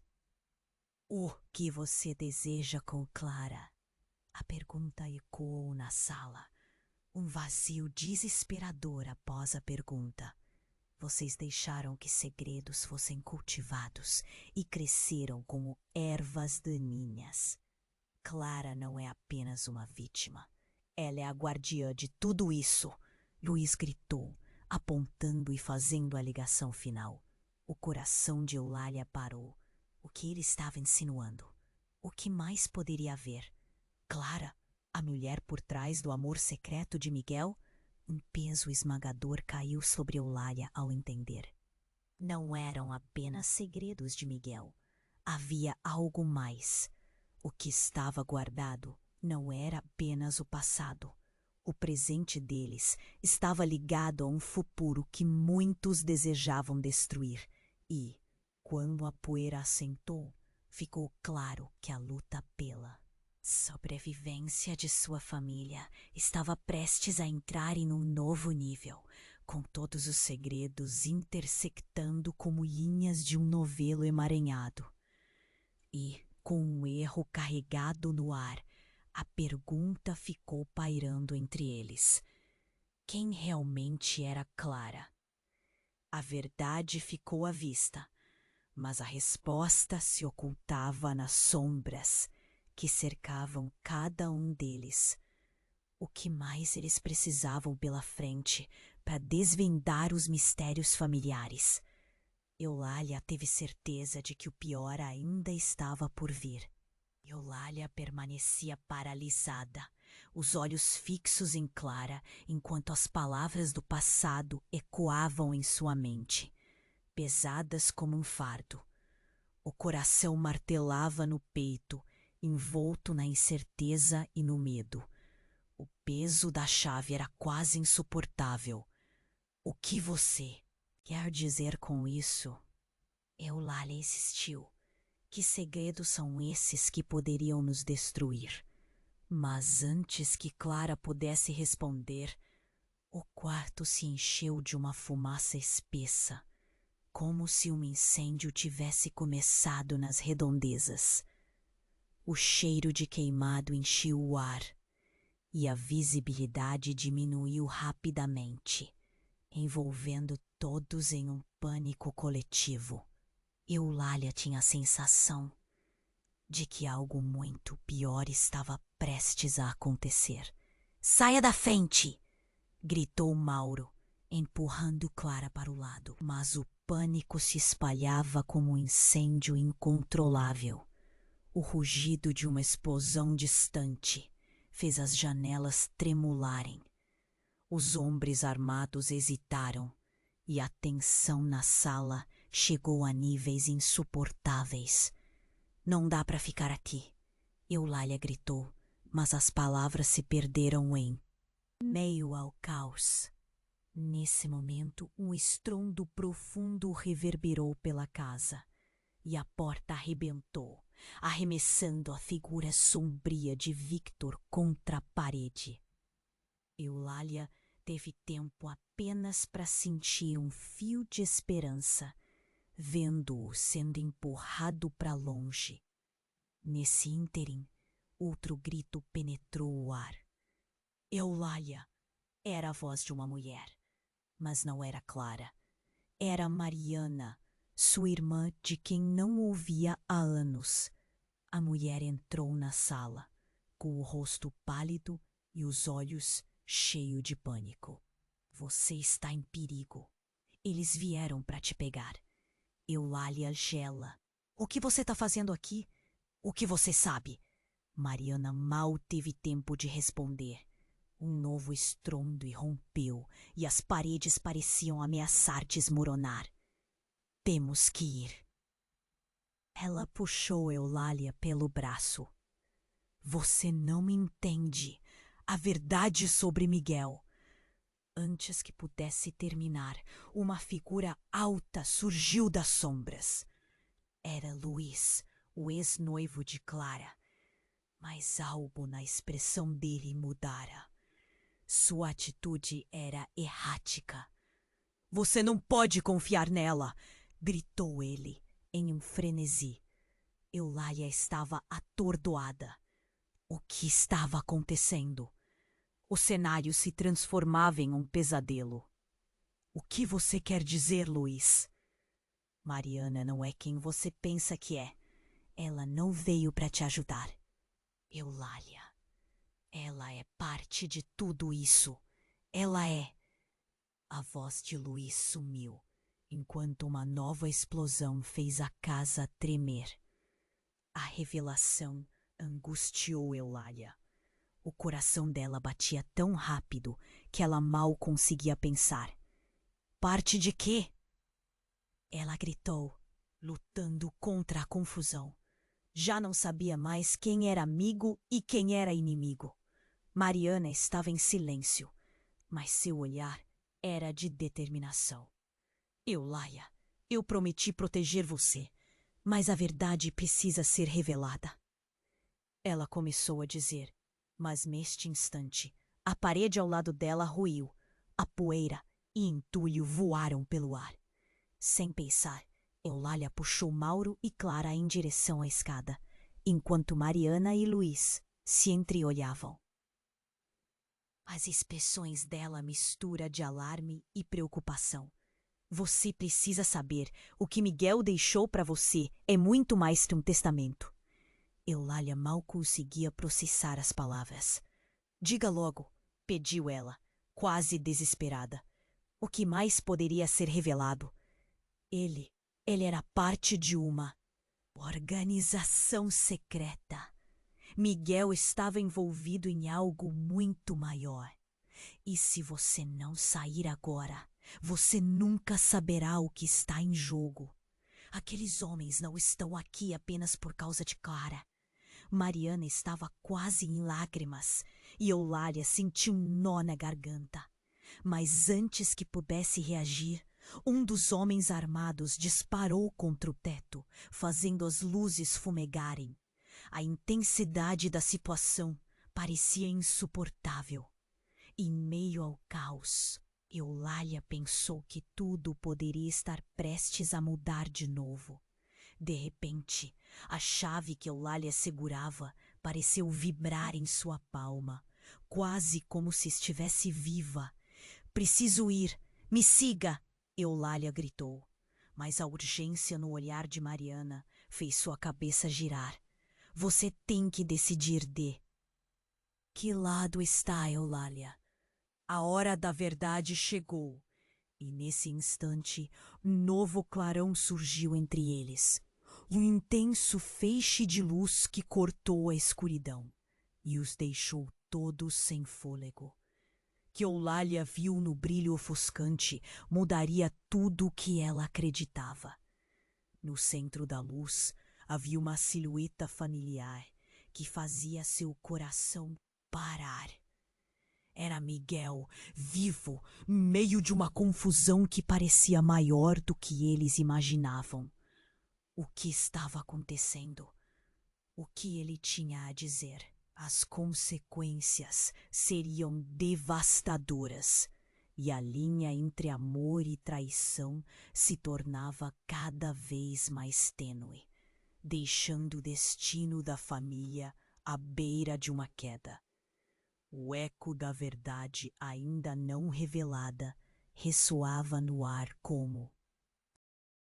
o que você deseja com Clara? A pergunta ecoou na sala. Um vazio desesperador após a pergunta. Vocês deixaram que segredos fossem cultivados e cresceram como ervas daninhas. Clara não é apenas uma vítima. Ela é a guardiã de tudo isso. Luiz gritou, apontando e fazendo a ligação final. O coração de Eulália parou. O que ele estava insinuando? O que mais poderia haver? Clara, a mulher por trás do amor secreto de Miguel? Um peso esmagador caiu sobre Eulália ao entender. Não eram apenas segredos de Miguel. Havia algo mais. O que estava guardado não era apenas o passado. O presente deles estava ligado a um futuro que muitos desejavam destruir. E, quando a poeira assentou, ficou claro que a luta pela sobrevivência de sua família estava prestes a entrar em um novo nível, com todos os segredos intersectando como linhas de um novelo emaranhado. E, com um erro carregado no ar, a pergunta ficou pairando entre eles. Quem realmente era Clara? A verdade ficou à vista, mas a resposta se ocultava nas sombras que cercavam cada um deles. O que mais eles precisavam pela frente para desvendar os mistérios familiares? Eulália teve certeza de que o pior ainda estava por vir. Eulália permanecia paralisada, os olhos fixos em Clara, enquanto as palavras do passado ecoavam em sua mente, pesadas como um fardo. O coração martelava no peito, envolto na incerteza e no medo. O peso da chave era quase insuportável. O que você quer dizer com isso? Eulália insistiu. Que segredos são esses que poderiam nos destruir? Mas antes que Clara pudesse responder, o quarto se encheu de uma fumaça espessa, como se um incêndio tivesse começado nas redondezas. O cheiro de queimado encheu o ar e a visibilidade diminuiu rapidamente, envolvendo todos em um pânico coletivo. Eulália tinha a sensação de que algo muito pior estava prestes a acontecer. Saia da frente! Gritou Mauro, empurrando Clara para o lado. Mas o pânico se espalhava como um incêndio incontrolável. O rugido de uma explosão distante fez as janelas tremularem. Os homens armados hesitaram e a tensão na sala chegou a níveis insuportáveis. Não dá para ficar aqui, Eulália gritou, mas as palavras se perderam em meio ao caos. Nesse momento, um estrondo profundo reverberou pela casa e a porta arrebentou, arremessando a figura sombria de Victor contra a parede. Eulália teve tempo apenas para sentir um fio de esperança, vendo-o sendo empurrado para longe. Nesse ínterim, outro grito penetrou o ar. Eulália! Era a voz de uma mulher, mas não era Clara. Era Mariana, sua irmã de quem não ouvia há anos. A mulher entrou na sala, com o rosto pálido e os olhos cheios de pânico. Você está em perigo. Eles vieram para te pegar. Eulália gela. O que você está fazendo aqui? O que você sabe? Mariana mal teve tempo de responder. Um novo estrondo irrompeu e as paredes pareciam ameaçar desmoronar. Temos que ir. Ela puxou Eulália pelo braço. Você não me entende. A verdade sobre Miguel. Antes que pudesse terminar, uma figura alta surgiu das sombras. Era Luiz, o ex-noivo de Clara. Mas algo na expressão dele mudara. Sua atitude era errática. Você não pode confiar nela! Gritou ele, em um frenesi. Eulália estava atordoada. O que estava acontecendo? O cenário se transformava em um pesadelo. O que você quer dizer, Luiz? Mariana não é quem você pensa que é. Ela não veio para te ajudar. Eulália, ela é parte de tudo isso. Ela é. A voz de Luiz sumiu, enquanto uma nova explosão fez a casa tremer. A revelação angustiou Eulália. O coração dela batia tão rápido que ela mal conseguia pensar. Parte de quê? Ela gritou, lutando contra a confusão. Já não sabia mais quem era amigo e quem era inimigo. Mariana estava em silêncio, mas seu olhar era de determinação. Eulália, eu prometi proteger você, mas a verdade precisa ser revelada. Ela começou a dizer, mas neste instante, a parede ao lado dela ruiu. A poeira e entulho voaram pelo ar. Sem pensar, Eulália puxou Mauro e Clara em direção à escada, enquanto Mariana e Luiz se entreolhavam. As expressões dela mistura de alarme e preocupação. Você precisa saber, o que Miguel deixou para você é muito mais que um testamento. Eulália mal conseguia processar as palavras. Diga logo, pediu ela, quase desesperada. O que mais poderia ser revelado? Ele era parte de uma organização secreta. Miguel estava envolvido em algo muito maior. E se você não sair agora, você nunca saberá o que está em jogo. Aqueles homens não estão aqui apenas por causa de Clara. Mariana estava quase em lágrimas e Eulália sentiu um nó na garganta. Mas antes que pudesse reagir, um dos homens armados disparou contra o teto, fazendo as luzes fumegarem. A intensidade da situação parecia insuportável. Em meio ao caos, Eulália pensou que tudo poderia estar prestes a mudar de novo. De repente, a chave que Eulália segurava pareceu vibrar em sua palma, quase como se estivesse viva. Preciso ir, me siga! Eulália gritou. Mas a urgência no olhar de Mariana fez sua cabeça girar. Você tem que decidir de que lado está, Eulália? A hora da verdade chegou, e nesse instante um novo clarão surgiu entre eles. Um intenso feixe de luz que cortou a escuridão e os deixou todos sem fôlego. Que Eulália viu no brilho ofuscante mudaria tudo o que ela acreditava. No centro da luz havia uma silhueta familiar que fazia seu coração parar. Era Miguel, vivo, no meio de uma confusão que parecia maior do que eles imaginavam. O que estava acontecendo? O que ele tinha a dizer? As consequências seriam devastadoras, e a linha entre amor e traição se tornava cada vez mais tênue, deixando o destino da família à beira de uma queda. O eco da verdade ainda não revelada ressoava no ar como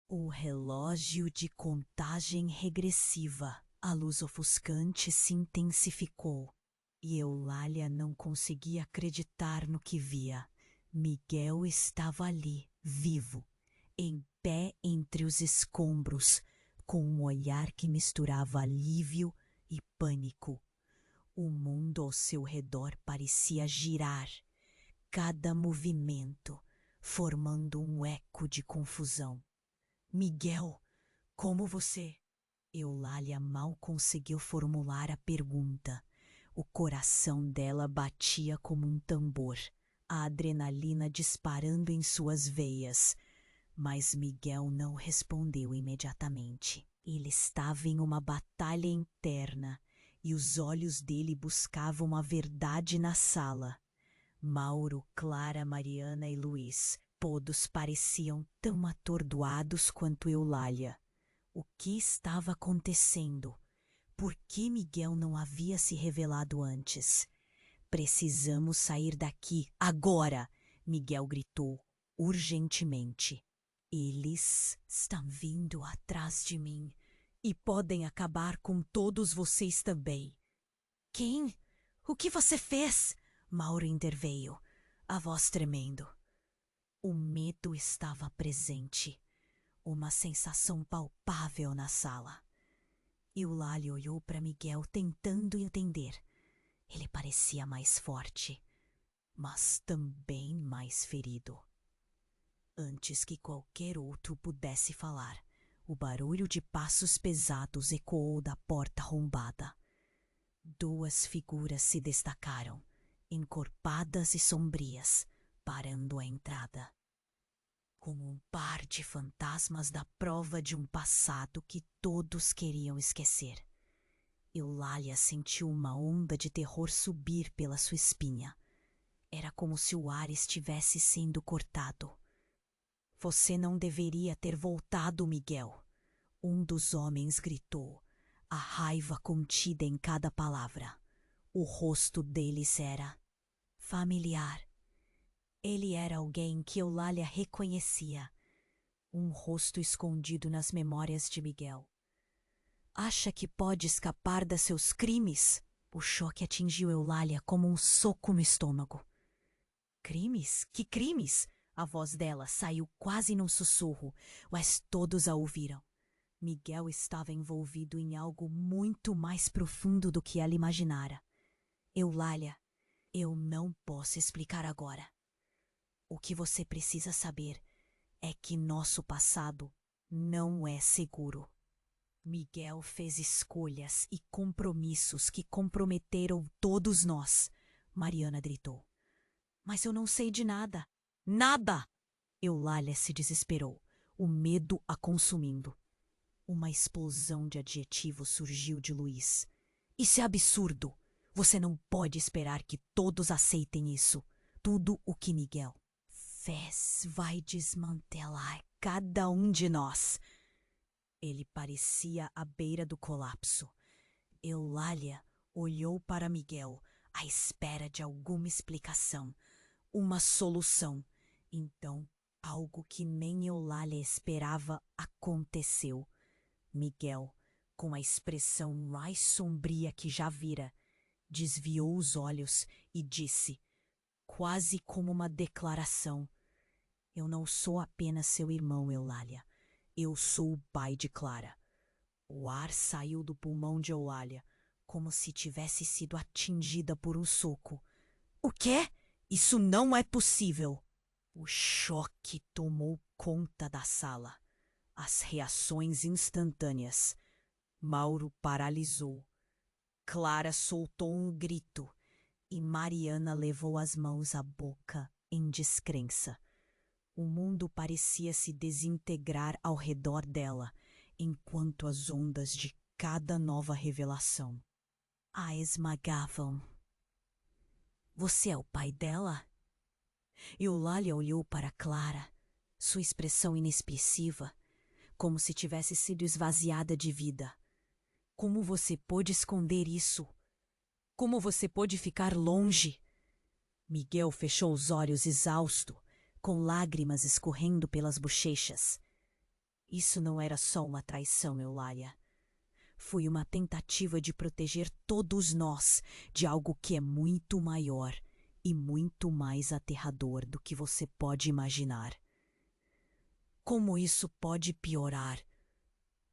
o relógio de contagem regressiva. A luz ofuscante se intensificou e Eulália não conseguia acreditar no que via. Miguel estava ali, vivo, em pé entre os escombros, com um olhar que misturava alívio e pânico. O mundo ao seu redor parecia girar, cada movimento formando um eco de confusão. Miguel, como você? Eulália mal conseguiu formular a pergunta. O coração dela batia como um tambor, a adrenalina disparando em suas veias. Mas Miguel não respondeu imediatamente. Ele estava em uma batalha interna e os olhos dele buscavam a verdade na sala. Mauro, Clara, Mariana e Luiz, todos pareciam tão atordoados quanto Eulália. O que estava acontecendo? Por que Miguel não havia se revelado antes? Precisamos sair daqui, agora! Miguel gritou, urgentemente. Eles estão vindo atrás de mim e podem acabar com todos vocês também. Quem? O que você fez? Mauro interveio, a voz tremendo. O medo estava presente, uma sensação palpável na sala. Eulália olhou para Miguel tentando entender. Ele parecia mais forte, mas também mais ferido. Antes que qualquer outro pudesse falar, o barulho de passos pesados ecoou da porta arrombada. Duas figuras se destacaram, encorpadas e sombrias, parando a entrada. Como um par de fantasmas da prova de um passado que todos queriam esquecer. Eulália sentiu uma onda de terror subir pela sua espinha. Era como se o ar estivesse sendo cortado. Você não deveria ter voltado, Miguel. Um dos homens gritou, a raiva contida em cada palavra. O rosto deles era familiar. Ele era alguém que Eulália reconhecia. Um rosto escondido nas memórias de Miguel. Acha que pode escapar dos seus crimes? O choque atingiu Eulália como um soco no estômago. Crimes? Que crimes? A voz dela saiu quase num sussurro, mas todos a ouviram. Miguel estava envolvido em algo muito mais profundo do que ela imaginara. Eulália, eu não posso explicar agora. O que você precisa saber é que nosso passado não é seguro. Miguel fez escolhas e compromissos que comprometeram todos nós, Mariana gritou. Mas eu não sei de nada. Nada! Eulália se desesperou, o medo a consumindo. Uma explosão de adjetivos surgiu de Luiz. Isso é absurdo! Você não pode esperar que todos aceitem isso. Tudo o que Miguel fez vai desmantelar cada um de nós. Ele parecia à beira do colapso. Eulália olhou para Miguel, à espera de alguma explicação, uma solução. Então, algo que nem Eulália esperava aconteceu. Miguel, com a expressão mais sombria que já vira, desviou os olhos e disse, quase como uma declaração: Eu não sou apenas seu irmão, Eulália. Eu sou o pai de Clara. O ar saiu do pulmão de Eulália, como se tivesse sido atingida por um soco. O quê? Isso não é possível! O choque tomou conta da sala. As reações instantâneas. Mauro paralisou. Clara soltou um grito e Mariana levou as mãos à boca em descrença. O mundo parecia se desintegrar ao redor dela, enquanto as ondas de cada nova revelação a esmagavam. Você é o pai dela? Eulália olhou para Clara, sua expressão inexpressiva, como se tivesse sido esvaziada de vida. Como você pôde esconder isso? Como você pôde ficar longe? Miguel fechou os olhos exausto, com lágrimas escorrendo pelas bochechas. Isso não era só uma traição, Eulália. Foi uma tentativa de proteger todos nós de algo que é muito maior e muito mais aterrador do que você pode imaginar. Como isso pode piorar?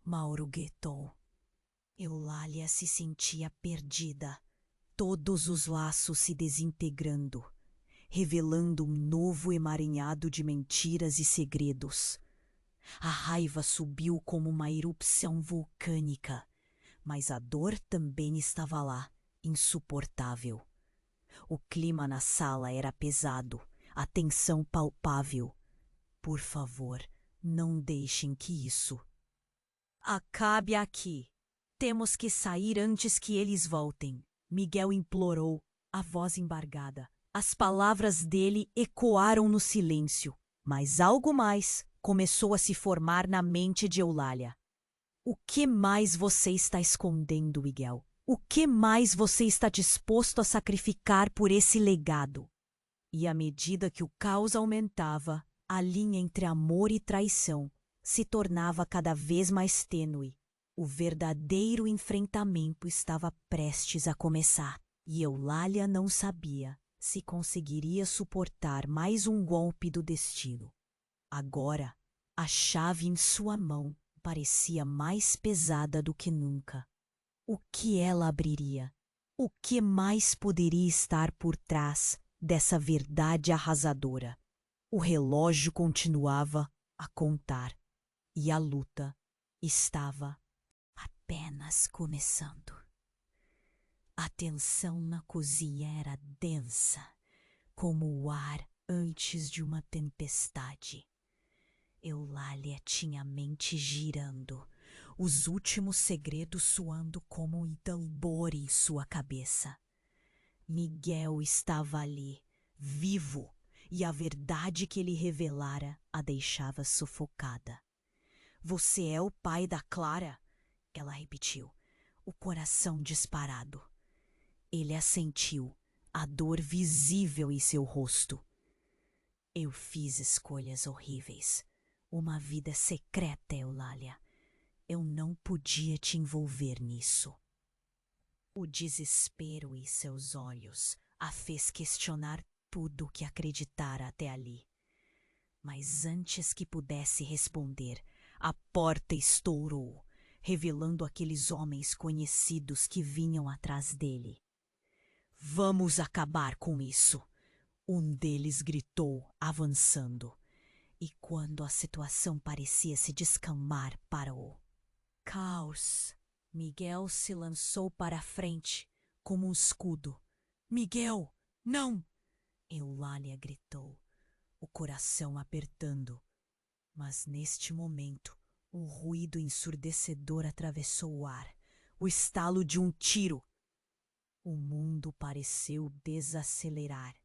Mauro gritou. Eulália se sentia perdida, todos os laços se desintegrando, revelando um novo emaranhado de mentiras e segredos. A raiva subiu como uma erupção vulcânica, mas a dor também estava lá, insuportável. O clima na sala era pesado, a tensão palpável. Por favor, não deixem que isso acabe aqui. Temos que sair antes que eles voltem. Miguel implorou, a voz embargada. As palavras dele ecoaram no silêncio, mas algo mais começou a se formar na mente de Eulália. O que mais você está escondendo, Miguel? O que mais você está disposto a sacrificar por esse legado? E à medida que o caos aumentava, a linha entre amor e traição se tornava cada vez mais tênue. O verdadeiro enfrentamento estava prestes a começar, e Eulália não sabia se conseguiria suportar mais um golpe do destino. Agora, a chave em sua mão parecia mais pesada do que nunca. O que ela abriria? O que mais poderia estar por trás dessa verdade arrasadora? O relógio continuava a contar, e a luta estava apenas começando. A tensão na cozinha era densa, como o ar antes de uma tempestade. Eulália tinha a mente girando, os últimos segredos soando como um tambor em sua cabeça. Miguel estava ali, vivo, e a verdade que ele revelara a deixava sufocada. Você é o pai da Clara? Ela repetiu, o coração disparado. Ele assentiu, a dor visível em seu rosto. Eu fiz escolhas horríveis. Uma vida secreta, Eulália. Eu não podia te envolver nisso. O desespero em seus olhos a fez questionar tudo o que acreditara até ali. Mas antes que pudesse responder, a porta estourou, revelando aqueles homens conhecidos que vinham atrás dele. Vamos acabar com isso! Um deles gritou, avançando. E quando a situação parecia se descamar, parou. Caos! Miguel se lançou para a frente, como um escudo. Miguel, não! Eulália gritou, o coração apertando. Mas neste momento, um ruído ensurdecedor atravessou o ar. O estalo de um tiro. O mundo pareceu desacelerar.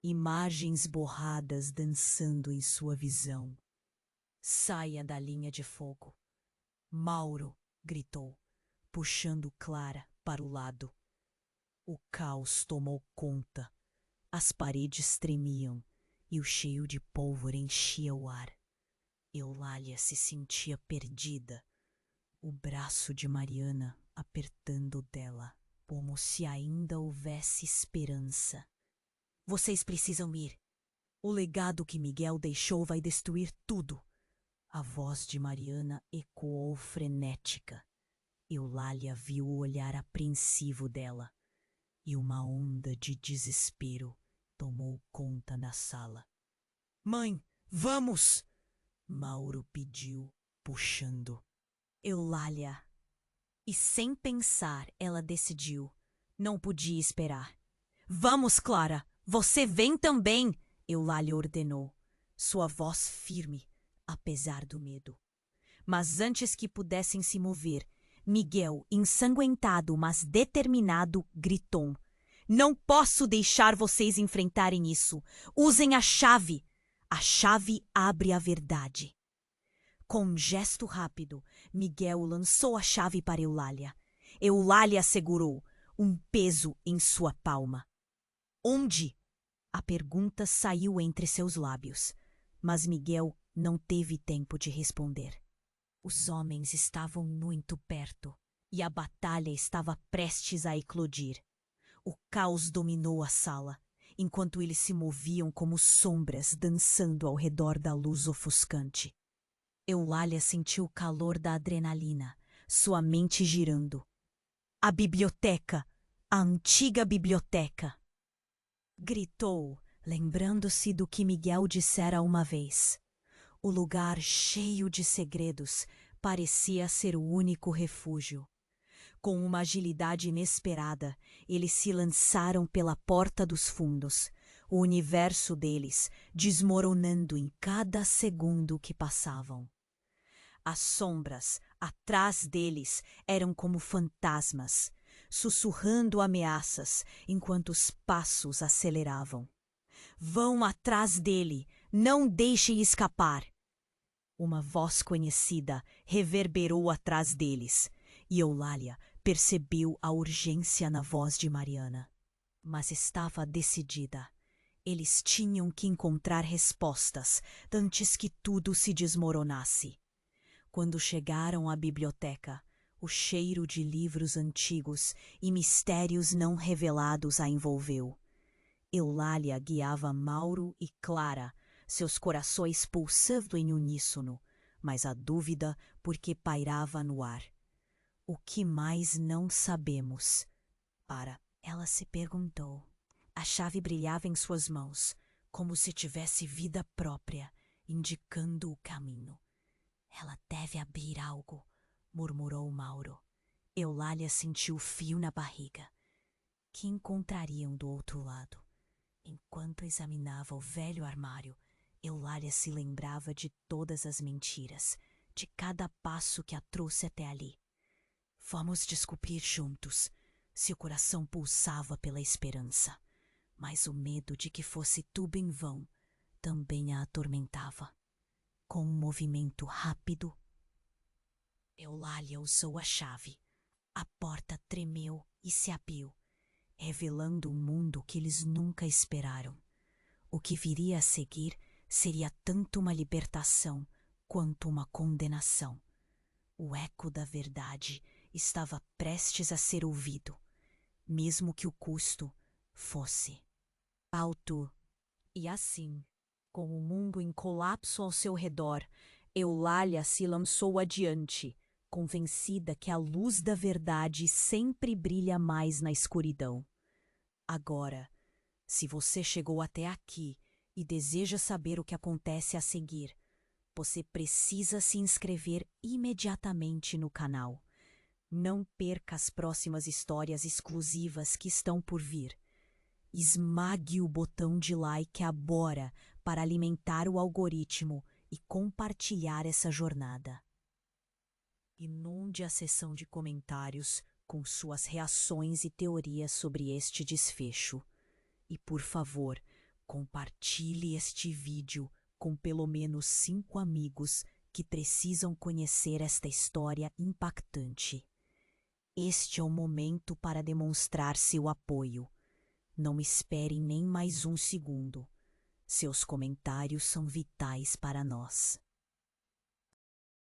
Imagens borradas dançando em sua visão. Saia da linha de fogo. Mauro gritou, puxando Clara para o lado. O caos tomou conta. As paredes tremiam e o cheiro de pólvora enchia o ar. Eulália se sentia perdida, o braço de Mariana apertando o dela, como se ainda houvesse esperança. Vocês precisam ir. O legado que Miguel deixou vai destruir tudo. A voz de Mariana ecoou frenética. Eulália viu o olhar apreensivo dela, e uma onda de desespero tomou conta da sala. Mãe, vamos! Mauro pediu, puxando. Eulália. E sem pensar, ela decidiu. Não podia esperar. Vamos, Clara! Você vem também! Eulália ordenou, sua voz firme, apesar do medo. Mas antes que pudessem se mover, Miguel, ensanguentado, mas determinado, gritou. Não posso deixar vocês enfrentarem isso. Usem a chave. A chave abre a verdade. Com um gesto rápido, Miguel lançou a chave para Eulália. Eulália segurou, um peso em sua palma. Onde? A pergunta saiu entre seus lábios, mas Miguel não teve tempo de responder. Os homens estavam muito perto e a batalha estava prestes a eclodir. O caos dominou a sala enquanto eles se moviam como sombras dançando ao redor da luz ofuscante. Eulália sentiu o calor da adrenalina, sua mente girando. A biblioteca! A antiga biblioteca! Gritou, lembrando-se do que Miguel dissera uma vez. O lugar cheio de segredos parecia ser o único refúgio. Com uma agilidade inesperada, eles se lançaram pela porta dos fundos, o universo deles desmoronando em cada segundo que passavam. As sombras atrás deles eram como fantasmas, sussurrando ameaças enquanto os passos aceleravam. Vão atrás dele, não deixem escapar! Uma voz conhecida reverberou atrás deles, e Eulália percebeu a urgência na voz de Mariana. Mas estava decidida. Eles tinham que encontrar respostas antes que tudo se desmoronasse. Quando chegaram à biblioteca, o cheiro de livros antigos e mistérios não revelados a envolveu. Eulália guiava Mauro e Clara, seus corações pulsando em uníssono, mas a dúvida porque pairava no ar. O que mais não sabemos? Ela se perguntou. A chave brilhava em suas mãos, como se tivesse vida própria, indicando o caminho. Ela deve abrir algo, murmurou Mauro. Eulália sentiu frio na barriga. Que encontrariam do outro lado? Enquanto examinava o velho armário, Eulália se lembrava de todas as mentiras, de cada passo que a trouxe até ali. Fomos descobrir juntos. Seu coração pulsava pela esperança, mas o medo de que fosse tudo em vão também a atormentava. Com um movimento rápido, Eulália usou a chave. A porta tremeu e se abriu, revelando um mundo que eles nunca esperaram. O que viria a seguir seria tanto uma libertação quanto uma condenação. O eco da verdade estava prestes a ser ouvido, mesmo que o custo fosse alto. E assim, com o mundo em colapso ao seu redor, Eulália se lançou adiante, convencida que a luz da verdade sempre brilha mais na escuridão. Agora, se você chegou até aqui e deseja saber o que acontece a seguir, você precisa se inscrever imediatamente no canal. Não perca as próximas histórias exclusivas que estão por vir. Esmague o botão de like agora para alimentar o algoritmo e compartilhar essa jornada. Inunde a seção de comentários com suas reações e teorias sobre este desfecho. E, por favor, compartilhe este vídeo com pelo menos 5 amigos que precisam conhecer esta história impactante. Este é o momento para demonstrar seu apoio. Não espere nem mais um segundo. Seus comentários são vitais para nós.